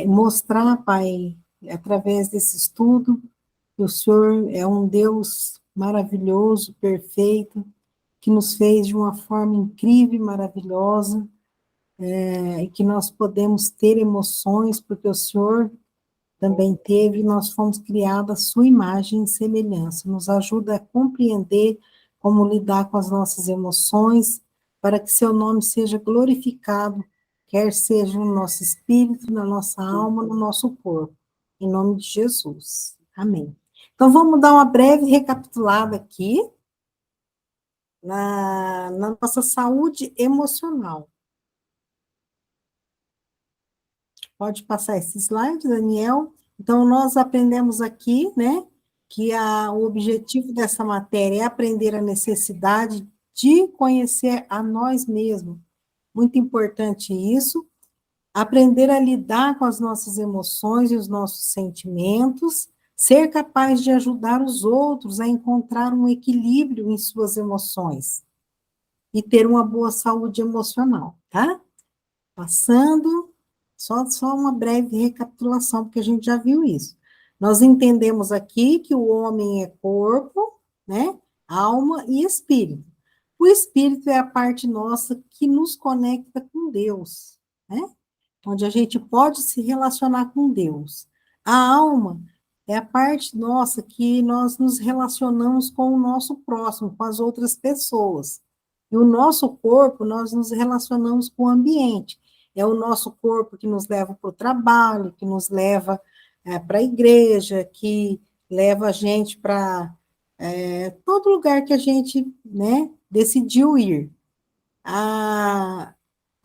Mostrar, Pai, através desse estudo, que o Senhor é um Deus maravilhoso, perfeito, que nos fez de uma forma incrível e maravilhosa, e que nós podemos ter emoções, porque o Senhor também teve, e nós fomos criados à sua imagem e semelhança. Nos ajuda a compreender como lidar com as nossas emoções, para que seu nome seja glorificado, quer seja no nosso espírito, na nossa alma, no nosso corpo. Em nome de Jesus. Amém. Então, vamos dar uma breve recapitulada aqui na nossa saúde emocional. Pode passar esse slide, Daniel. Então, nós aprendemos aqui, né, que o objetivo dessa matéria é aprender a necessidade de conhecer a nós mesmos. Muito importante isso. Aprender a lidar com as nossas emoções e os nossos sentimentos, ser capaz de ajudar os outros a encontrar um equilíbrio em suas emoções e ter uma boa saúde emocional, tá? Passando, só uma breve recapitulação, porque a gente já viu isso. Nós entendemos aqui que o homem é corpo, né, alma e espírito. O espírito é a parte nossa que nos conecta com Deus, né? Onde a gente pode se relacionar com Deus. A alma é a parte nossa que nós nos relacionamos com o nosso próximo, com as outras pessoas. E o nosso corpo, nós nos relacionamos com o ambiente. É o nosso corpo que nos leva para o trabalho, que nos leva para a igreja, que leva a gente para todo lugar que a gente, né, decidiu ir.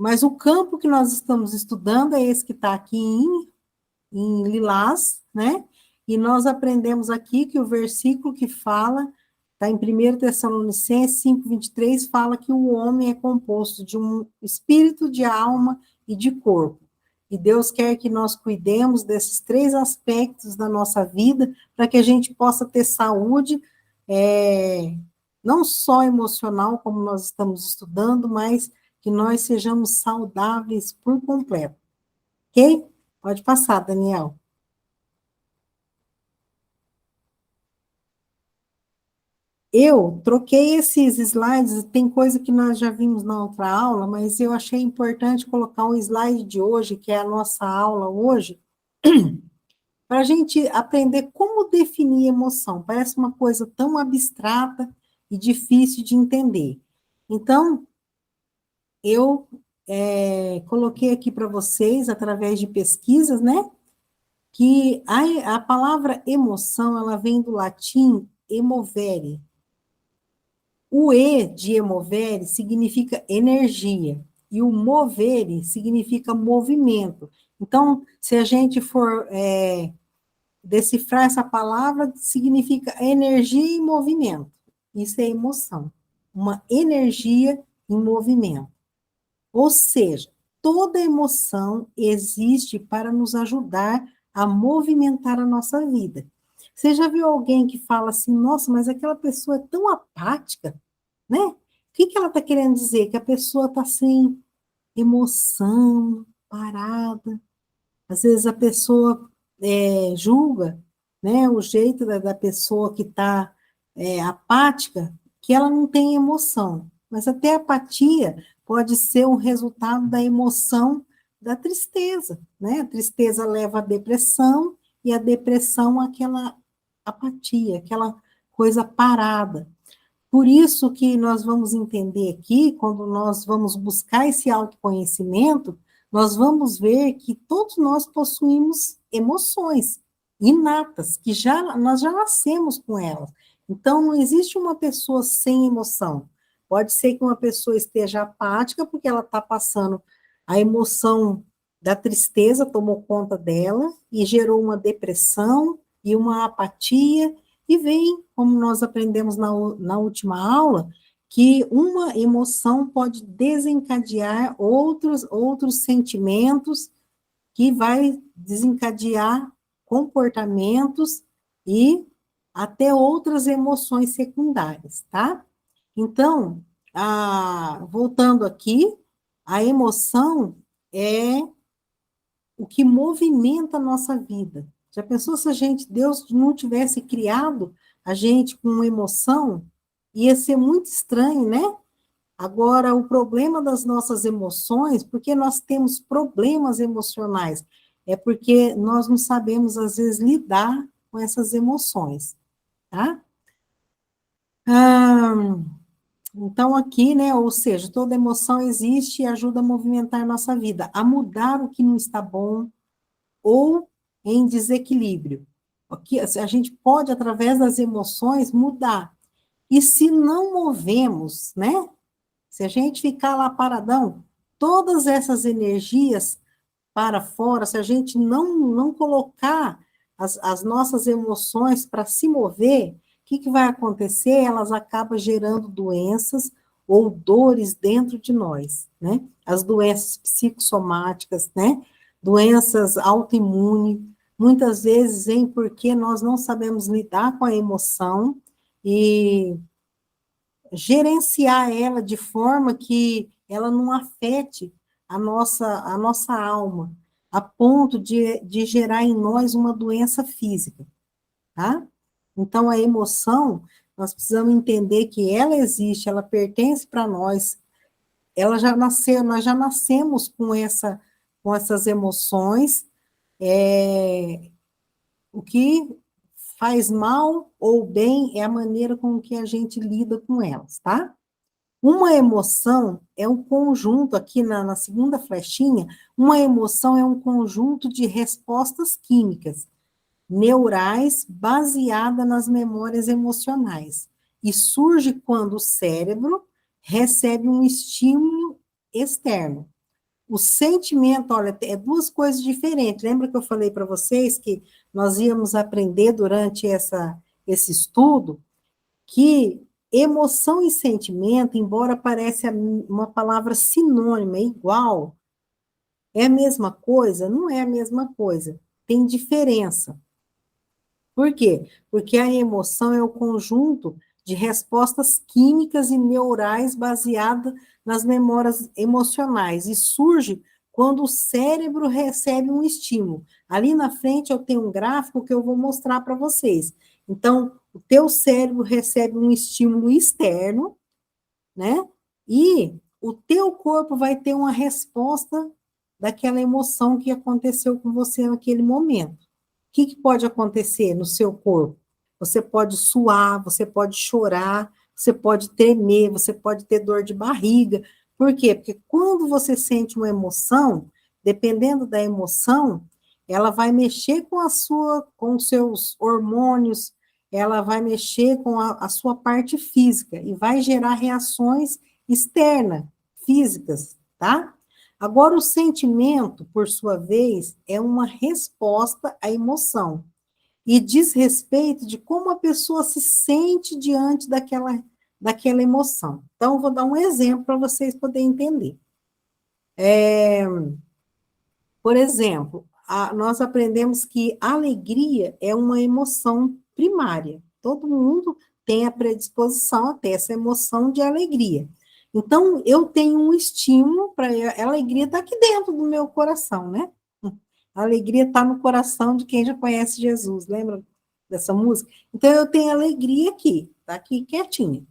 Mas o campo que nós estamos estudando é esse que está aqui em lilás, né? E nós aprendemos aqui que o versículo que fala, está em 1 Tessalonicenses 5:23, fala que o homem é composto de um espírito, de alma e de corpo. E Deus quer que nós cuidemos desses três aspectos da nossa vida, para que a gente possa ter saúde, não só emocional, como nós estamos estudando, mas que nós sejamos saudáveis por completo. Ok? Pode passar, Daniel. Eu troquei esses slides, tem coisa que nós já vimos na outra aula, mas eu achei importante colocar um slide de hoje, que é a nossa aula hoje, para a gente aprender como definir emoção. Parece uma coisa tão abstrata e difícil de entender. Então, eu coloquei aqui para vocês, através de pesquisas, né, que a palavra emoção, ela vem do latim emovere. O E de emovere significa energia, e o movere significa movimento. Então, se a gente for decifrar essa palavra, significa energia em movimento. Isso é emoção. Uma energia em movimento. Ou seja, toda emoção existe para nos ajudar a movimentar a nossa vida. Você já viu alguém que fala assim, nossa, mas aquela pessoa é tão apática, né? O que ela está querendo dizer? Que a pessoa está sem emoção, parada. Às vezes a pessoa julga, né, o jeito da pessoa que está apática, que ela não tem emoção. Mas até a apatia pode ser um resultado da emoção da tristeza, né? A tristeza leva à depressão, e a depressão àquela apatia, aquela coisa parada. Por isso que nós vamos entender aqui, quando nós vamos buscar esse autoconhecimento, nós vamos ver que todos nós possuímos emoções inatas, que nós já nascemos com elas. Então, não existe uma pessoa sem emoção. Pode ser que uma pessoa esteja apática, porque ela está passando a emoção da tristeza, tomou conta dela, e gerou uma depressão e uma apatia, e vem, como nós aprendemos na última aula, que uma emoção pode desencadear outros sentimentos, que vai desencadear comportamentos e até outras emoções secundárias, tá? Então, voltando aqui, a emoção é o que movimenta a nossa vida. Já pensou se Deus não tivesse criado a gente com emoção? Ia ser muito estranho, né? Agora, o problema das nossas emoções, porque nós temos problemas emocionais, é porque nós não sabemos, às vezes, lidar com essas emoções, tá? Ah, então, aqui, né, ou seja, toda emoção existe e ajuda a movimentar nossa vida, a mudar o que não está bom ou em desequilíbrio. Aqui, a gente pode, através das emoções, mudar. E se não movemos, né? Se a gente ficar lá paradão, todas essas energias para fora, se a gente não colocar as nossas emoções para se mover, o que vai acontecer? Elas acabam gerando doenças ou dores dentro de nós, né? As doenças psicossomáticas, né? Doenças autoimunes, muitas vezes vem porque nós não sabemos lidar com a emoção e gerenciar ela de forma que ela não afete a nossa alma, a ponto de gerar em nós uma doença física, tá? Então, a emoção, nós precisamos entender que ela existe, ela pertence para nós, ela já nasceu, nós já nascemos com essas emoções, o que faz mal ou bem é a maneira com que a gente lida com elas, tá? Uma emoção é um conjunto, aqui na segunda flechinha, uma emoção é um conjunto de respostas químicas, neurais, baseada nas memórias emocionais, e surge quando o cérebro recebe um estímulo externo. O sentimento, olha, é duas coisas diferentes. Lembra que eu falei para vocês que nós íamos aprender durante esse estudo que emoção e sentimento, embora pareça uma palavra sinônima, igual, é a mesma coisa? Não é a mesma coisa. Tem diferença. Por quê? Porque a emoção é o conjunto de respostas químicas e neurais baseadas nas memórias emocionais e surge quando o cérebro recebe um estímulo. Ali na frente eu tenho um gráfico que eu vou mostrar para vocês. Então, o teu cérebro recebe um estímulo externo, né? E o teu corpo vai ter uma resposta daquela emoção que aconteceu com você naquele momento. O que pode acontecer no seu corpo? Você pode suar, você pode chorar, você pode tremer, você pode ter dor de barriga. Por quê? Porque quando você sente uma emoção, dependendo da emoção, ela vai mexer com os seus hormônios, ela vai mexer com a sua parte física e vai gerar reações externas, físicas, tá? Agora, o sentimento, por sua vez, é uma resposta à emoção e diz respeito de como a pessoa se sente diante daquela emoção. Então, vou dar um exemplo para vocês poderem entender. Por exemplo, nós aprendemos que a alegria é uma emoção primária. Todo mundo tem a predisposição a ter essa emoção de alegria. Então, eu tenho um estímulo para a alegria estar aqui dentro do meu coração, né? A alegria está no coração de quem já conhece Jesus, lembra dessa música? Então, eu tenho alegria aqui, está aqui quietinha.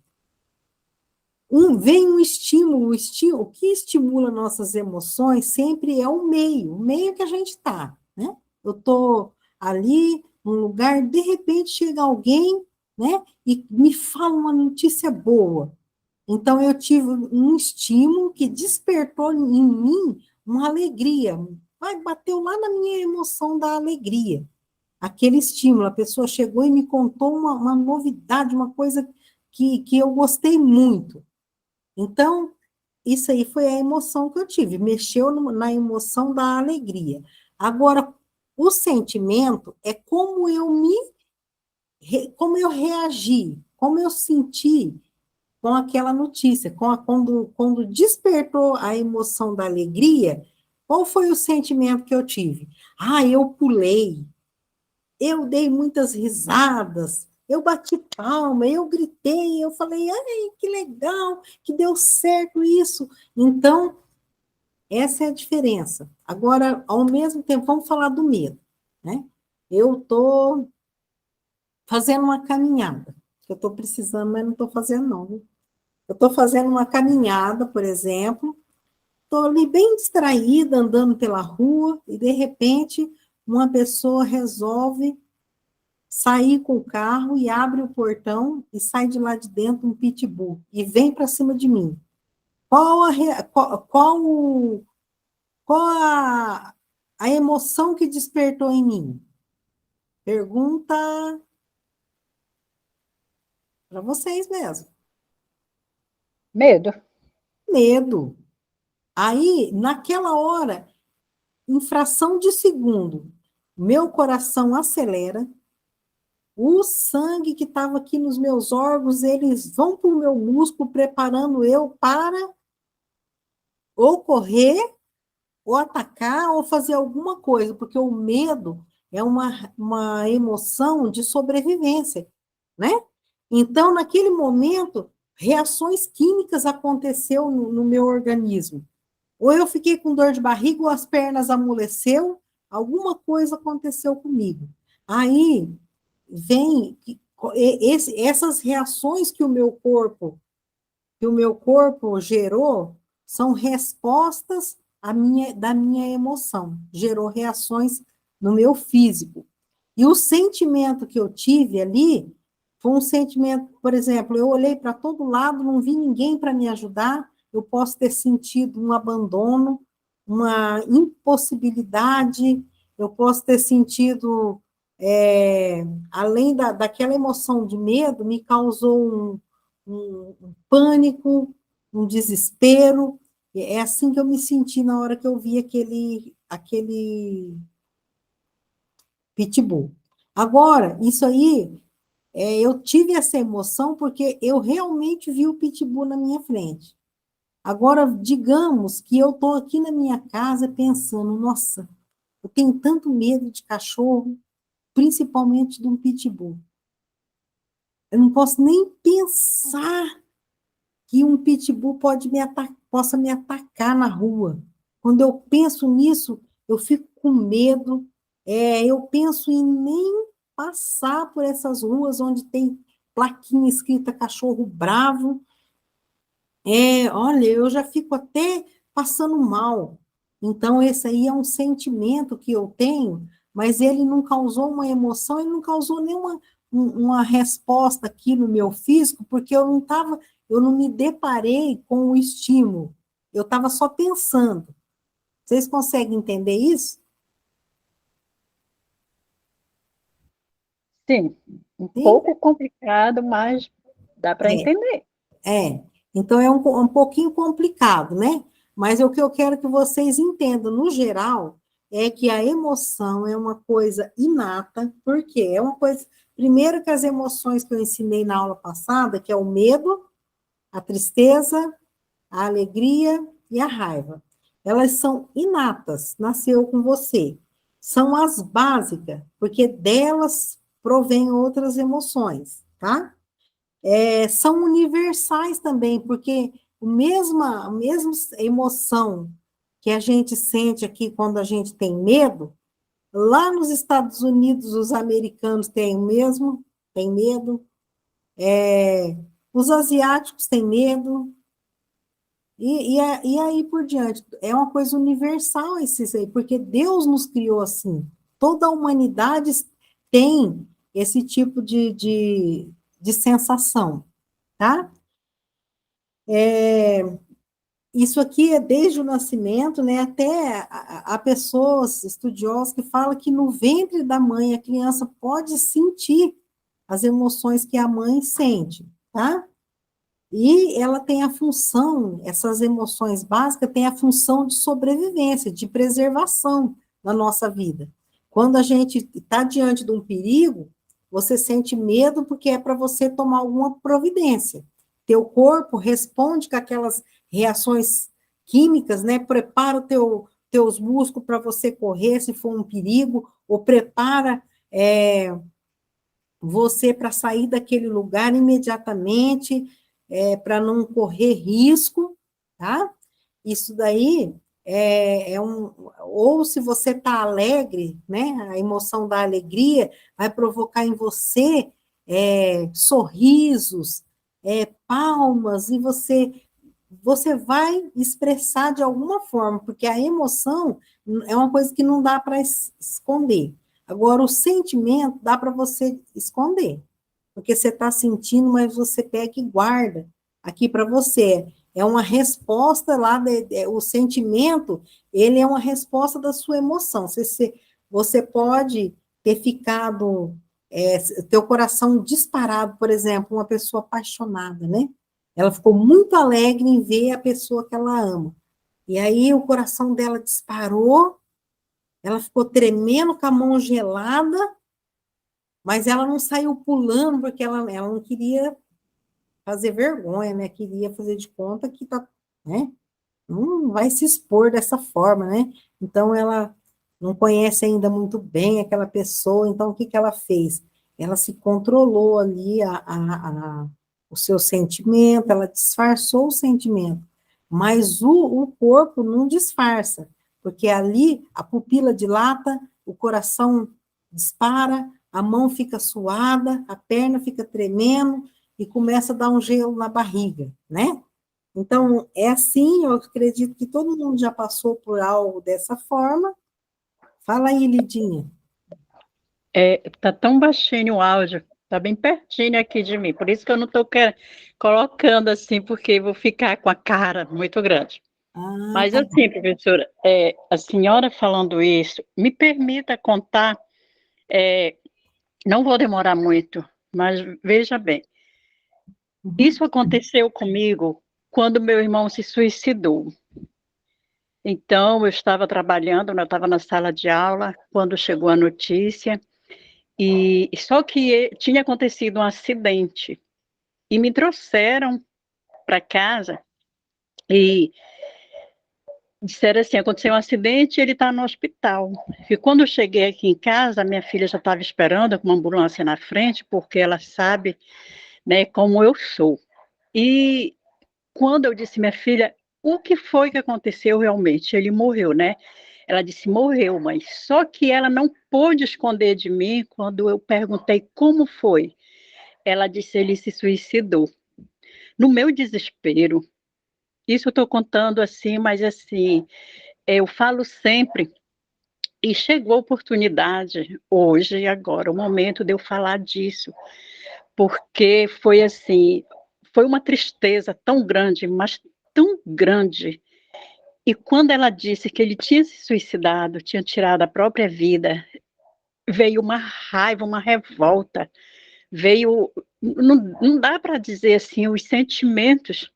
Vem um estímulo, o que estimula nossas emoções sempre é o meio que a gente está, né? Eu estou ali, num lugar, de repente chega alguém, né, e me fala uma notícia boa. Então, eu tive um estímulo que despertou em mim uma alegria, bateu lá na minha emoção da alegria. Aquele estímulo, a pessoa chegou e me contou uma novidade, uma coisa que eu gostei muito. Então, isso aí foi a emoção que eu tive, mexeu na emoção da alegria. Agora, o sentimento é como eu reagi, como eu senti com aquela notícia, quando despertou a emoção da alegria, qual foi o sentimento que eu tive? Ah, eu pulei, eu dei muitas risadas, eu bati palma, eu gritei, eu falei, ai, que legal, que deu certo isso. Então, Essa é a diferença. Agora, ao mesmo tempo, vamos falar do medo, né? Eu estou fazendo uma caminhada, que eu estou precisando, mas não estou fazendo, não. Viu? Eu estou fazendo uma caminhada, por exemplo, estou ali bem distraída, andando pela rua, e de repente uma pessoa resolve sair com o carro e abre o portão e sai de lá de dentro um pitbull e vem para cima de mim. Qual a, qual a emoção que despertou em mim? Pergunta para vocês mesmo. Medo. Medo. Aí, naquela hora, em fração de segundo, meu coração acelera, o sangue que estava aqui nos meus órgãos, eles vão para o meu músculo, preparando eu para ou correr, ou atacar, ou fazer alguma coisa, porque o medo é uma emoção de sobrevivência, né? Então, naquele momento, reações químicas aconteceu no meu organismo. Ou eu fiquei com dor de barriga, ou as pernas amoleceu, alguma coisa aconteceu comigo. Aí vem essas reações que o meu corpo gerou são respostas da minha emoção, gerou reações no meu físico. E o sentimento que eu tive ali foi um sentimento, por exemplo, eu olhei para todo lado, não vi ninguém para me ajudar, eu posso ter sentido um abandono, uma impossibilidade, eu posso ter sentido, além daquela emoção de medo, me causou um pânico, um desespero. É assim que eu me senti na hora que eu vi aquele pitbull. Agora, isso aí, eu tive essa emoção porque eu realmente vi o pitbull na minha frente. Agora, digamos que eu estou aqui na minha casa pensando, nossa, eu tenho tanto medo de cachorro, principalmente de um pitbull. Eu não posso nem pensar que um pitbull possa me atacar na rua. Quando eu penso nisso, eu fico com medo. Eu penso em nem passar por essas ruas onde tem plaquinha escrita cachorro bravo. Olha, eu já fico até passando mal. Então, esse aí é um sentimento que eu tenho, mas ele não causou uma emoção, ele não causou nenhuma uma resposta aqui no meu físico, porque eu não me deparei com o estímulo. Eu estava só pensando. Vocês conseguem entender isso? Sim, um Sim? pouco complicado, mas dá para entender. É, então é um pouquinho complicado, né? Mas o que eu quero que vocês entendam, no geral, é que a emoção é uma coisa inata, porque é uma coisa. Primeiro, que as emoções que eu ensinei na aula passada, que é o medo, a tristeza, a alegria e a raiva, elas são inatas, nasceu com você. São as básicas, porque delas provém outras emoções, tá? São universais também, porque a mesma emoção que a gente sente aqui quando a gente tem medo, lá nos Estados Unidos, os americanos têm o mesmo, têm medo, os asiáticos têm medo, e aí por diante. É uma coisa universal isso aí, porque Deus nos criou assim. Toda a humanidade tem esse tipo de sensação, tá? Isso aqui é desde o nascimento, né? Até há pessoas estudiosas que falam que no ventre da mãe a criança pode sentir as emoções que a mãe sente, tá? E ela tem a função, essas emoções básicas têm a função de sobrevivência, de preservação na nossa vida. Quando a gente está diante de um perigo, você sente medo porque é para você tomar alguma providência. Teu corpo responde com aquelas reações químicas, né? Prepara teus músculos para você correr se for um perigo, ou prepara você para sair daquele lugar imediatamente, para não correr risco, tá? Isso daí ou se você está alegre, né? A emoção da alegria vai provocar em você sorrisos, palmas, e você vai expressar de alguma forma, porque a emoção é uma coisa que não dá para esconder. Agora, o sentimento dá para você esconder, porque você está sentindo, mas você pega e guarda aqui para você. É uma resposta lá, o sentimento, ele é uma resposta da sua emoção. Você pode ter ficado, teu coração disparado, por exemplo, uma pessoa apaixonada, né? Ela ficou muito alegre em ver a pessoa que ela ama. E aí o coração dela disparou, ela ficou tremendo com a mão gelada, mas ela não saiu pulando, porque ela não queria fazer vergonha, né? Queria fazer de conta que tá, né? Não vai se expor dessa forma, né? Então ela não conhece ainda muito bem aquela pessoa, então o que que ela fez? Ela se controlou ali o seu sentimento, ela disfarçou o sentimento, mas o corpo não disfarça, porque ali a pupila dilata, o coração dispara, a mão fica suada, a perna fica tremendo e começa a dar um gelo na barriga, né? Então, é assim, eu acredito que todo mundo já passou por algo dessa forma. Fala aí, Lidinha. Tá tão baixinho o áudio, tá bem pertinho aqui de mim, por isso que eu não estou colocando assim, porque vou ficar com a cara muito grande. Ah, Mas tá bom. assim, professora, a senhora falando isso, me permita contar, não vou demorar muito, mas veja bem, Uhum. isso aconteceu comigo quando meu irmão se suicidou. Então, eu estava trabalhando, eu estava na sala de aula, quando chegou a notícia, e só que tinha acontecido um acidente, e me trouxeram para casa, e disseram assim, aconteceu um acidente e ele está no hospital. E quando eu cheguei aqui em casa, minha filha já estava esperando com uma ambulância na frente, porque ela sabe, né, como eu sou. E quando eu disse, minha filha, o que foi que aconteceu realmente? Ele morreu, né? Ela disse, morreu, mãe. Só que ela não pôde esconder de mim quando eu perguntei como foi. Ela disse, ele se suicidou. No meu desespero, isso eu estou contando assim, mas assim, eu falo sempre, e chegou a oportunidade, hoje e agora, o momento de eu falar disso, porque foi assim, foi uma tristeza tão grande, mas tão grande. E quando ela disse que ele tinha se suicidado, tinha tirado a própria vida, veio uma raiva, uma revolta, veio, não dá para dizer assim, os sentimentos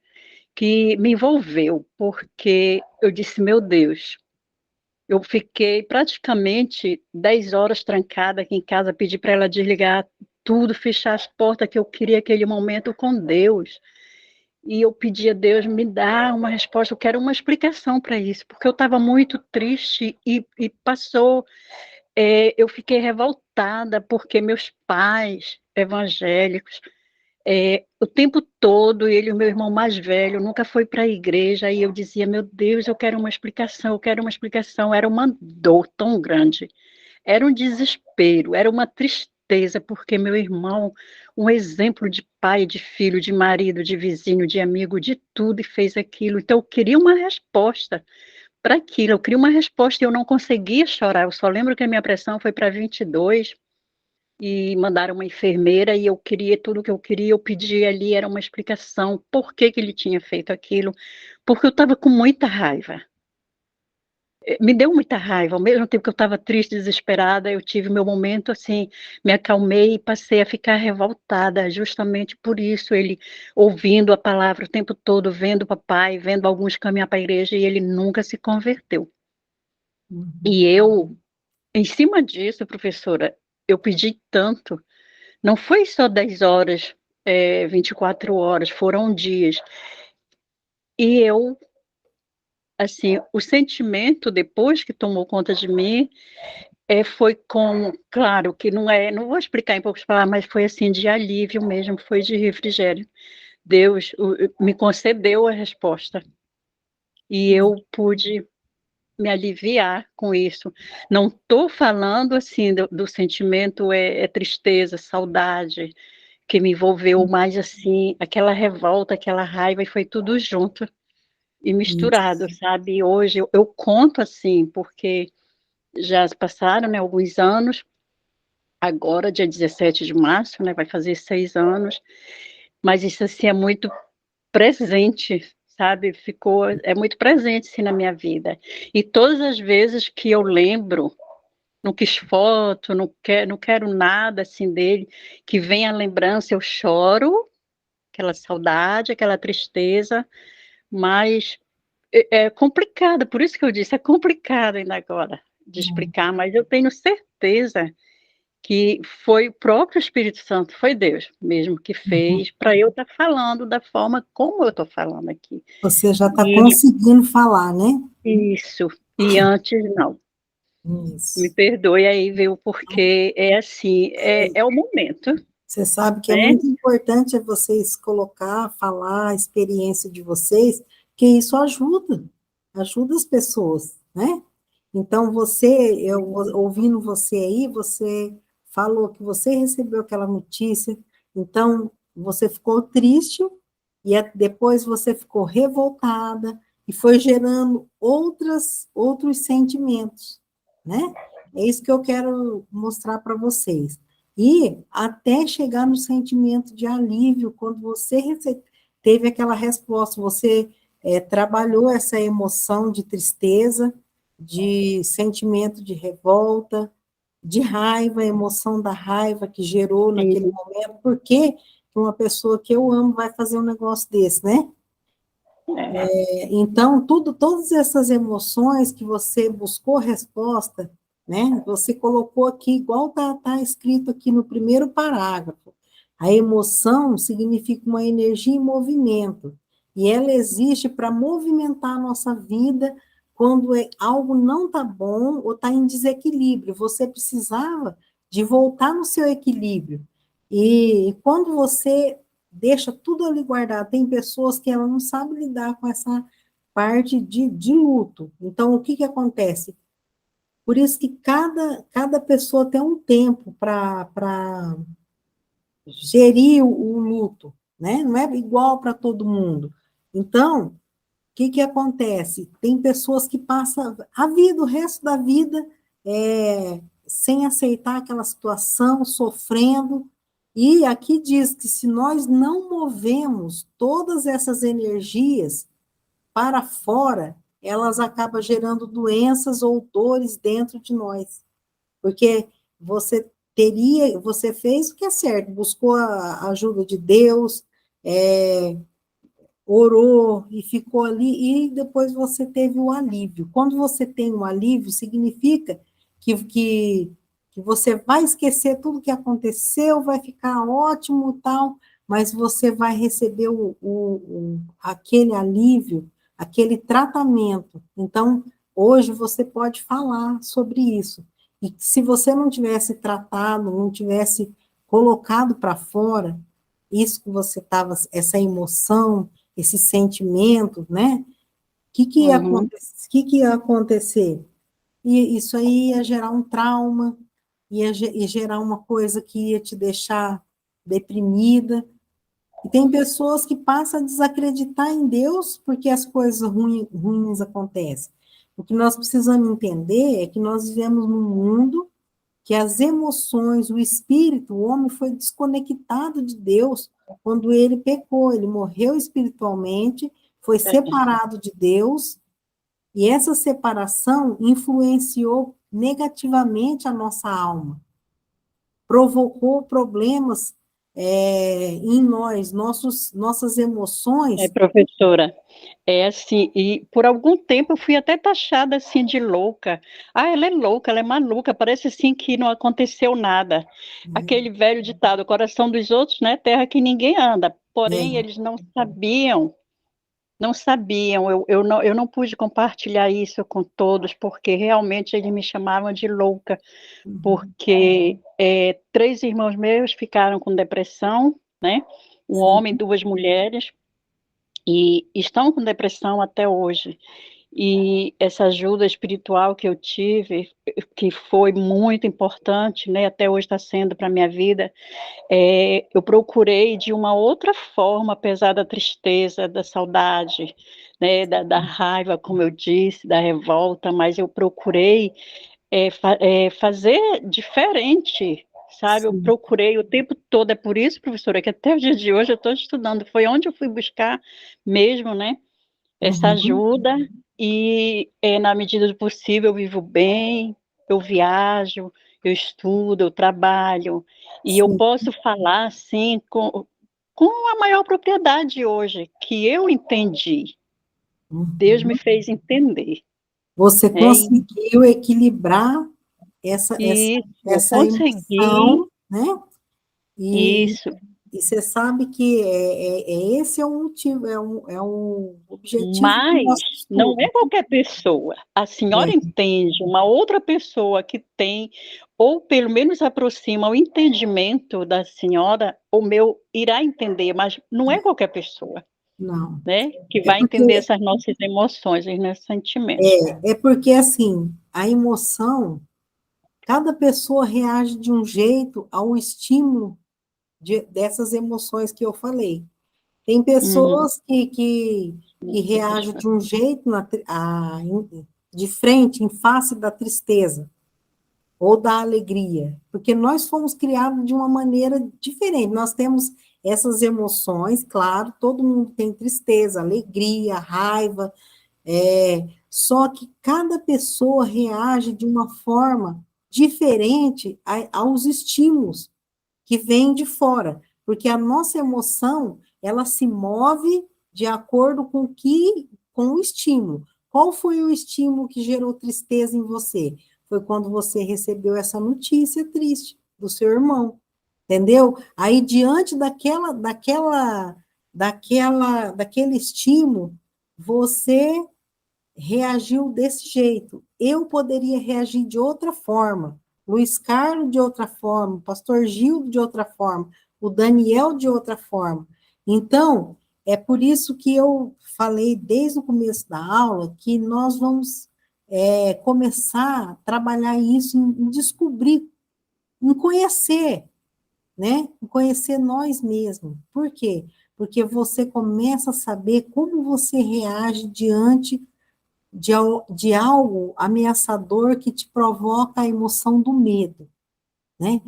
que me envolveu, porque eu disse, meu Deus, eu fiquei praticamente 10 horas trancada aqui em casa, pedi para ela desligar tudo, fechar as portas, que eu queria aquele momento com Deus. E eu pedi a Deus me dar uma resposta, eu quero uma explicação para isso, porque eu estava muito triste e passou. Eu fiquei revoltada porque meus pais evangélicos, o tempo todo, ele e o meu irmão mais velho nunca foi para a igreja, e eu dizia, meu Deus, eu quero uma explicação, eu quero uma explicação. Era uma dor tão grande, era um desespero, era uma tristeza, porque meu irmão, um exemplo de pai, de filho, de marido, de vizinho, de amigo, de tudo, e fez aquilo. Então, eu queria uma resposta para aquilo, eu queria uma resposta e eu não conseguia chorar. Eu só lembro que a minha pressão foi para 22 e mandaram uma enfermeira e eu queria tudo o que eu queria, eu pedi ali, era uma explicação, por que que ele tinha feito aquilo, porque eu estava com muita raiva. Me deu muita raiva, ao mesmo tempo que eu estava triste, desesperada, eu tive meu momento assim, me acalmei e passei a ficar revoltada, justamente por isso, ele ouvindo a palavra o tempo todo, vendo o papai, vendo alguns caminhar para a igreja e ele nunca se converteu. Uhum. E eu, em cima disso, professora, eu pedi tanto, não foi só 10 horas, 24 horas, foram dias. E eu, assim, o sentimento depois que tomou conta de mim, foi com, claro que não vou explicar em poucas palavras, mas foi assim de alívio mesmo, foi de refrigério. Deus me concedeu a resposta e eu pude. me aliviar com isso. Não estou falando assim do sentimento tristeza, saudade, que me envolveu, mas assim, aquela revolta, aquela raiva, e foi tudo junto e misturado, Isso. sabe? E hoje eu conto assim, porque já passaram, né, alguns anos, agora, dia 17 de março, né, vai fazer 6 anos, mas isso assim é muito presente, sabe? É muito presente assim na minha vida. E todas as vezes que eu lembro, não quis foto, não quero nada assim dele, que vem a lembrança, eu choro, aquela saudade, aquela tristeza, mas é complicado, por isso que eu disse, é complicado ainda agora de explicar, mas eu tenho certeza que foi o próprio Espírito Santo, foi Deus mesmo que Uhum. fez para eu estar falando da forma como eu estou falando aqui. Você já está E conseguindo falar, né? isso, e antes não. Me Isso. perdoe aí, viu, porque é assim, é o momento, Você sabe que é né? muito importante vocês colocar, falar a experiência de vocês, que isso ajuda, ajuda as pessoas, né? Então, eu ouvindo você aí, você falou que você recebeu aquela notícia, então você ficou triste e depois você ficou revoltada e foi gerando outros sentimentos, né? É isso que eu quero mostrar para vocês. E até chegar no sentimento de alívio, quando você teve aquela resposta, você trabalhou essa emoção de tristeza, de sentimento de revolta, de raiva, a emoção da raiva que gerou naquele Sim, momento, porque uma pessoa que eu amo vai fazer um negócio desse, né? é, Então, todas essas emoções que você buscou resposta, né? Você colocou aqui, igual tá escrito aqui no primeiro parágrafo. A emoção significa uma energia em movimento, e ela existe para movimentar a nossa vida quando algo não está bom ou está em desequilíbrio. Você precisava de voltar no seu equilíbrio. E quando você deixa tudo ali guardado. Tem pessoas que ela não sabe lidar com essa parte de luto. Então, o que que acontece? Por isso que cada pessoa tem um tempo para gerir o luto, né? Não é igual para todo mundo. Então, o que que acontece? Tem pessoas que passam a vida, o resto da vida, sem aceitar aquela situação, sofrendo. E aqui diz que se nós não movemos todas essas energias para fora, elas acabam gerando doenças ou dores dentro de nós. Porque você fez o que é certo, buscou a ajuda de Deus, é, orou e ficou ali, e depois você teve o alívio. Quando você tem um alívio, significa que você vai esquecer tudo que aconteceu, vai ficar ótimo e tal, mas você vai receber aquele alívio, aquele tratamento. Então, hoje você pode falar sobre isso. E se você não tivesse tratado, não tivesse colocado para fora, isso que você estava, essa emoção, esse sentimento, né? uhum, Que ia acontecer? E isso aí ia gerar um trauma, ia gerar uma coisa que ia te deixar deprimida. E tem pessoas que passam a desacreditar em Deus porque as coisas ruins acontecem. O que nós precisamos entender é que nós vivemos num mundo que as emoções, o espírito, o homem foi desconectado de Deus quando ele pecou, ele morreu espiritualmente, foi separado de Deus, e essa separação influenciou negativamente a nossa alma, provocou problemas em nós, nossas emoções. professora, é assim, e por algum tempo eu fui até taxada assim de louca. Ah, ela é louca, ela é maluca, parece assim que não aconteceu nada. Aquele velho ditado, coração dos outros, né, terra que ninguém anda. Porém, É, eles não sabiam, eu não pude compartilhar isso com todos, porque realmente eles me chamavam de louca, porque 3 irmãos meus ficaram com depressão, né? Um sim, homem, 2 mulheres, e estão com depressão até hoje. E essa ajuda espiritual que eu tive, que foi muito importante, né, até hoje está sendo para a minha vida, eu procurei de uma outra forma, apesar da tristeza, da saudade, né, da raiva, como eu disse, da revolta, mas eu procurei, fazer diferente, sabe, eu Sim. procurei o tempo todo, é por isso, professora, que até o dia de hoje eu estou estudando, foi onde eu fui buscar mesmo, né, essa Uhum. ajuda e, na medida do possível, eu vivo bem, eu viajo, eu estudo, eu trabalho, e eu Sim. posso falar, assim, com a maior propriedade hoje, que eu entendi, Deus me Uhum. fez entender, Você né, conseguiu equilibrar essa, essa, e eu essa consegui emoção, né? E, isso. e você sabe que esse é o motivo, é o objetivo do Mas nosso não estudo. é qualquer pessoa. A senhora É, entende, uma outra pessoa que tem, ou pelo menos aproxima o entendimento da senhora, o meu irá entender, mas não é qualquer pessoa, não. né, que É vai entender porque, essas nossas emoções e nossos sentimentos. é porque assim, a emoção, cada pessoa reage de um jeito ao estímulo dessas emoções que eu falei. Tem Uhum. pessoas que reagem de um jeito de frente, em face da tristeza ou da alegria, porque nós fomos criados de uma maneira diferente. Nós temos essas emoções, claro, todo mundo tem tristeza, alegria, raiva, só que cada pessoa reage de uma forma diferente aos estímulos que vêm de fora, porque a nossa emoção, ela se move de acordo com o estímulo. Qual foi o estímulo que gerou tristeza em você? Foi quando você recebeu essa notícia triste do seu irmão, entendeu? Aí diante daquele estímulo, você reagiu desse jeito. Eu poderia reagir de outra forma. Luiz Carlos de outra forma, o pastor Gil de outra forma, o Daniel de outra forma. Então, é por isso que eu falei desde o começo da aula que nós vamos começar a trabalhar isso em descobrir, em conhecer, né? Em conhecer nós mesmos. Por quê? Porque você começa a saber como você reage diante de algo ameaçador que te provoca a emoção do medo, né?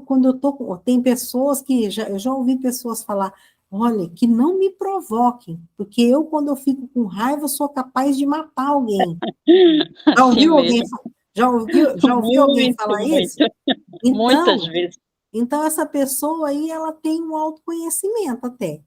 Quando eu tô tem pessoas que, eu já ouvi pessoas falar, olha, que não me provoquem, porque quando eu fico com raiva, sou capaz de matar alguém. Já Assim ouviu alguém, mesmo, já ouviu alguém muito, falar isso? muito, muitas Então, vezes. então, essa pessoa aí, ela tem um autoconhecimento até,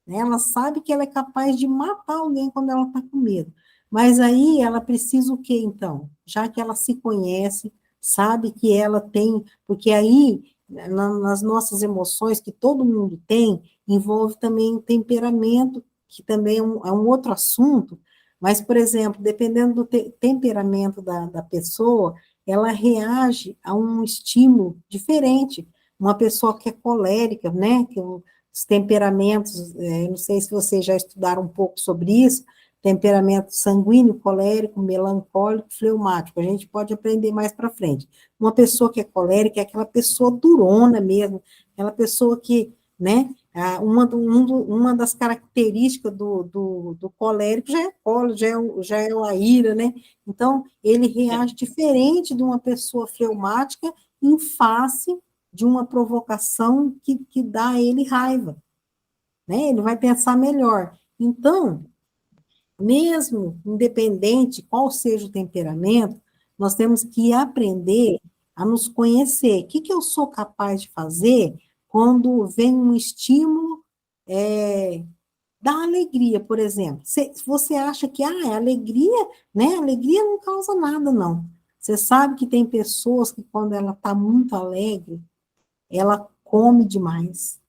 né? Ela sabe que ela é capaz de matar alguém quando ela está com medo. Mas aí ela precisa o quê, então? Já que ela se conhece, sabe que ela tem, porque aí, nas nossas emoções, que todo mundo tem, envolve também o temperamento, que também é um outro assunto, mas, por exemplo, dependendo do temperamento da pessoa, ela reage a um estímulo diferente. Uma pessoa que é colérica, né, que os temperamentos, não sei se vocês já estudaram um pouco sobre isso, temperamento sanguíneo, colérico, melancólico, fleumático. A gente pode aprender mais para frente. Uma pessoa que é colérica é aquela pessoa durona mesmo, aquela pessoa que, né, uma das características do colérico já é cólera, já é a ira, né? Então, ele É, reage diferente de uma pessoa fleumática em face de uma provocação que dá a ele raiva, né? Ele vai pensar melhor. Então, mesmo independente qual seja o temperamento, nós temos que aprender a nos conhecer. O que eu sou capaz de fazer quando vem um estímulo da alegria, por exemplo? Se você acha que alegria, né? Alegria não causa nada, não. Você sabe que tem pessoas que, quando ela está muito alegre, ela come demais,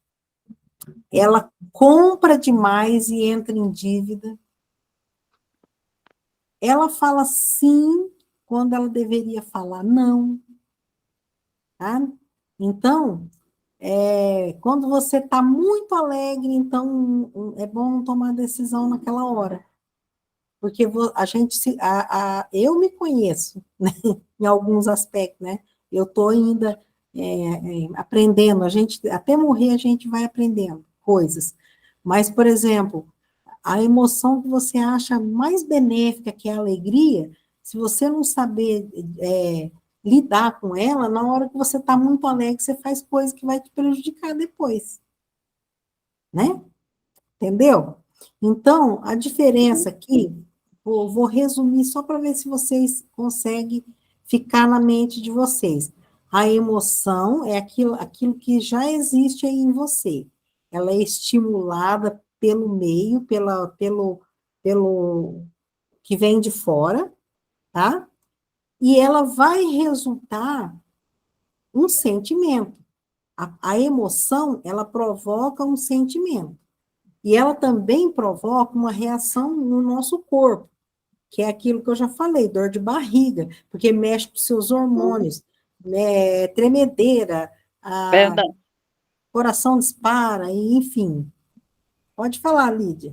ela compra demais e entra em dívida. Ela fala sim quando ela deveria falar não, tá? Então, quando você está muito alegre, então é bom não tomar decisão naquela hora, porque eu me conheço, né, em alguns aspectos, né? Eu estou ainda aprendendo, a gente, até morrer a gente vai aprendendo coisas. Mas, por exemplo, a emoção que você acha mais benéfica, que é a alegria, se você não saber lidar com ela, na hora que você está muito alegre, você faz coisas que vai te prejudicar depois, né? Entendeu? Então, a diferença aqui, vou resumir só para ver se vocês conseguem ficar na mente de vocês. A emoção é aquilo que já existe aí em você. Ela é estimulada pelo meio, pelo que vem de fora, tá? E ela vai resultar um sentimento. A emoção, ela provoca um sentimento. E ela também provoca uma reação no nosso corpo, que é aquilo que eu já falei, dor de barriga, porque mexe com seus hormônios, né, tremedeira, a Verdade. coração dispara, e enfim. Pode falar, Lídia.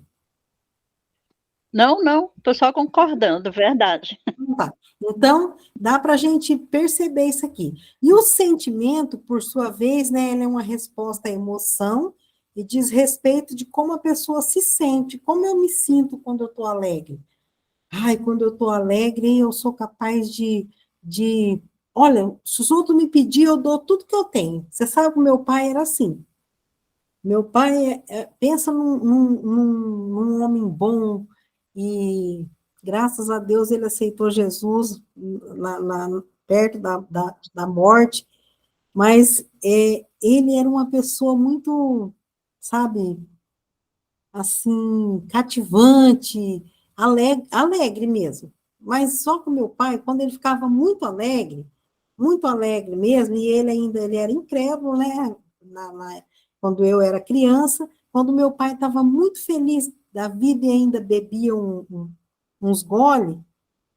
Não, estou só concordando, verdade. Tá. Então, dá para a gente perceber isso aqui. E o sentimento, por sua vez, né, ele é uma resposta à emoção e diz respeito de como a pessoa se sente, como eu me sinto quando eu estou alegre. Ai, quando eu estou alegre, eu sou capaz olha, se os outros me pedirem, eu dou tudo que eu tenho. Você sabe que o meu pai era assim. Meu pai, pensa num homem bom, e graças a Deus ele aceitou Jesus perto da morte, mas ele era uma pessoa muito, sabe, assim, cativante, alegre mesmo. Mas só com meu pai, quando ele ficava muito alegre mesmo, e ele era incrédulo, né? Quando eu era criança, quando meu pai estava muito feliz da vida e ainda bebia uns gole,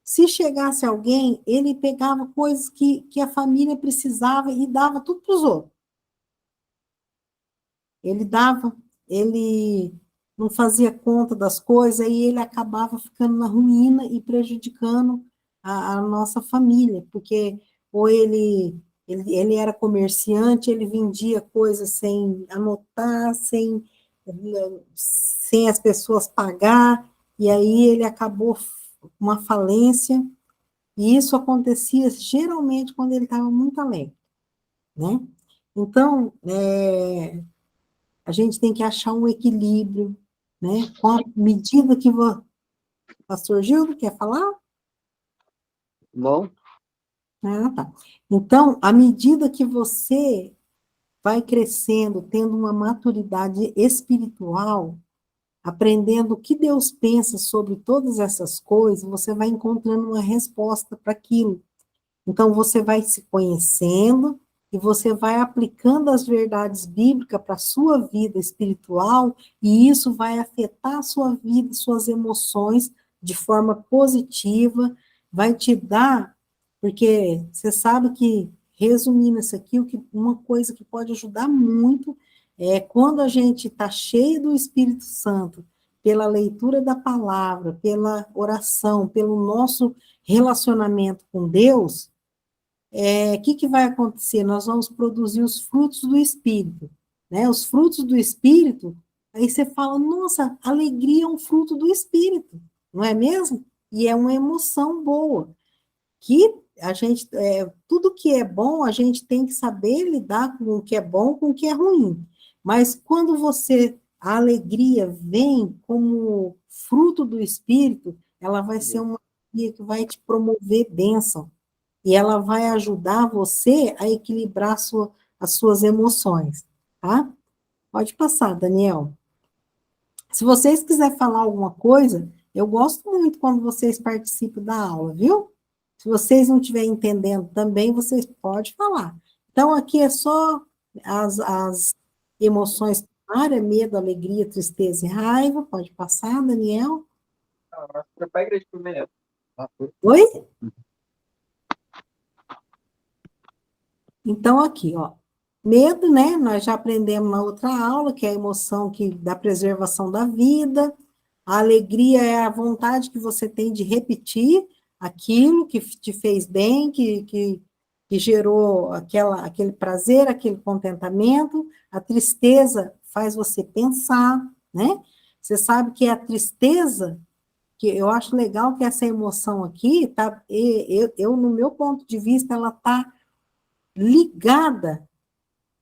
se chegasse alguém, ele pegava coisas que a família precisava e dava tudo para os outros. Ele dava, ele não fazia conta das coisas e ele acabava ficando na ruína e prejudicando a nossa família, porque ou ele era comerciante, ele vendia coisas sem anotar, sem as pessoas pagar, e aí ele acabou com uma falência, e isso acontecia geralmente quando ele estava muito alegre, né? Então, a gente tem que achar um equilíbrio, né? Com a medida que o pastor Gildo quer falar? Bom, Ah, tá. Então, à medida que você vai crescendo, tendo uma maturidade espiritual, aprendendo o que Deus pensa sobre todas essas coisas, você vai encontrando uma resposta para aquilo. Então, você vai se conhecendo e você vai aplicando as verdades bíblicas para a sua vida espiritual, e isso vai afetar a sua vida, suas emoções de forma positiva, vai te dar, porque você sabe que, resumindo isso aqui, uma coisa que pode ajudar muito é quando a gente está cheio do Espírito Santo, pela leitura da palavra, pela oração, pelo nosso relacionamento com Deus, que vai acontecer? Nós vamos produzir os frutos do Espírito, né? Os frutos do Espírito, aí você fala, nossa, alegria é um fruto do Espírito, não é mesmo? E é uma emoção boa, que a gente, tudo que é bom, a gente tem que saber lidar com o que é bom, com o que é ruim. Mas quando a alegria vem como fruto do Espírito, ela vai ser uma alegria que vai te promover bênção, e ela vai ajudar você a equilibrar as suas emoções, tá? Pode passar, Daniel. Se vocês quiserem falar alguma coisa, eu gosto muito quando vocês participam da aula, viu? Se vocês não estiverem entendendo também, vocês podem falar. Então, aqui é só as emoções primárias, medo, alegria, tristeza e raiva. Pode passar, Daniel. foi para a igreja primeiro. Oi? Então, aqui, ó. Medo, né? Nós já aprendemos na outra aula, que é a emoção da preservação da vida. A alegria é a vontade que você tem de repetir aquilo que te fez bem, que gerou aquele prazer, aquele contentamento. A tristeza faz você pensar, né? Você sabe que a tristeza, que eu acho legal que essa emoção aqui, tá, no meu ponto de vista, ela está ligada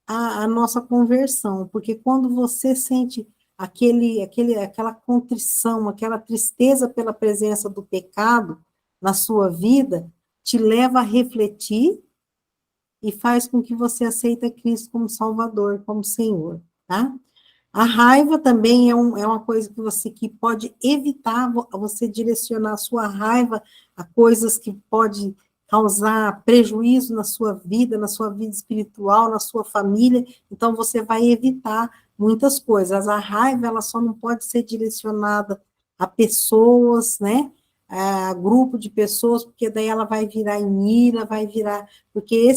à nossa conversão, porque quando você sente aquela contrição, aquela tristeza pela presença do pecado na sua vida, te leva a refletir e faz com que você aceite Cristo como Salvador, como Senhor, tá? A raiva também é uma coisa que pode evitar você direcionar a sua raiva a coisas que pode causar prejuízo na sua vida espiritual, na sua família. Então, você vai evitar muitas coisas. A raiva, ela só não pode ser direcionada a pessoas, né? A grupo de pessoas, porque daí ela vai virar em ira, porque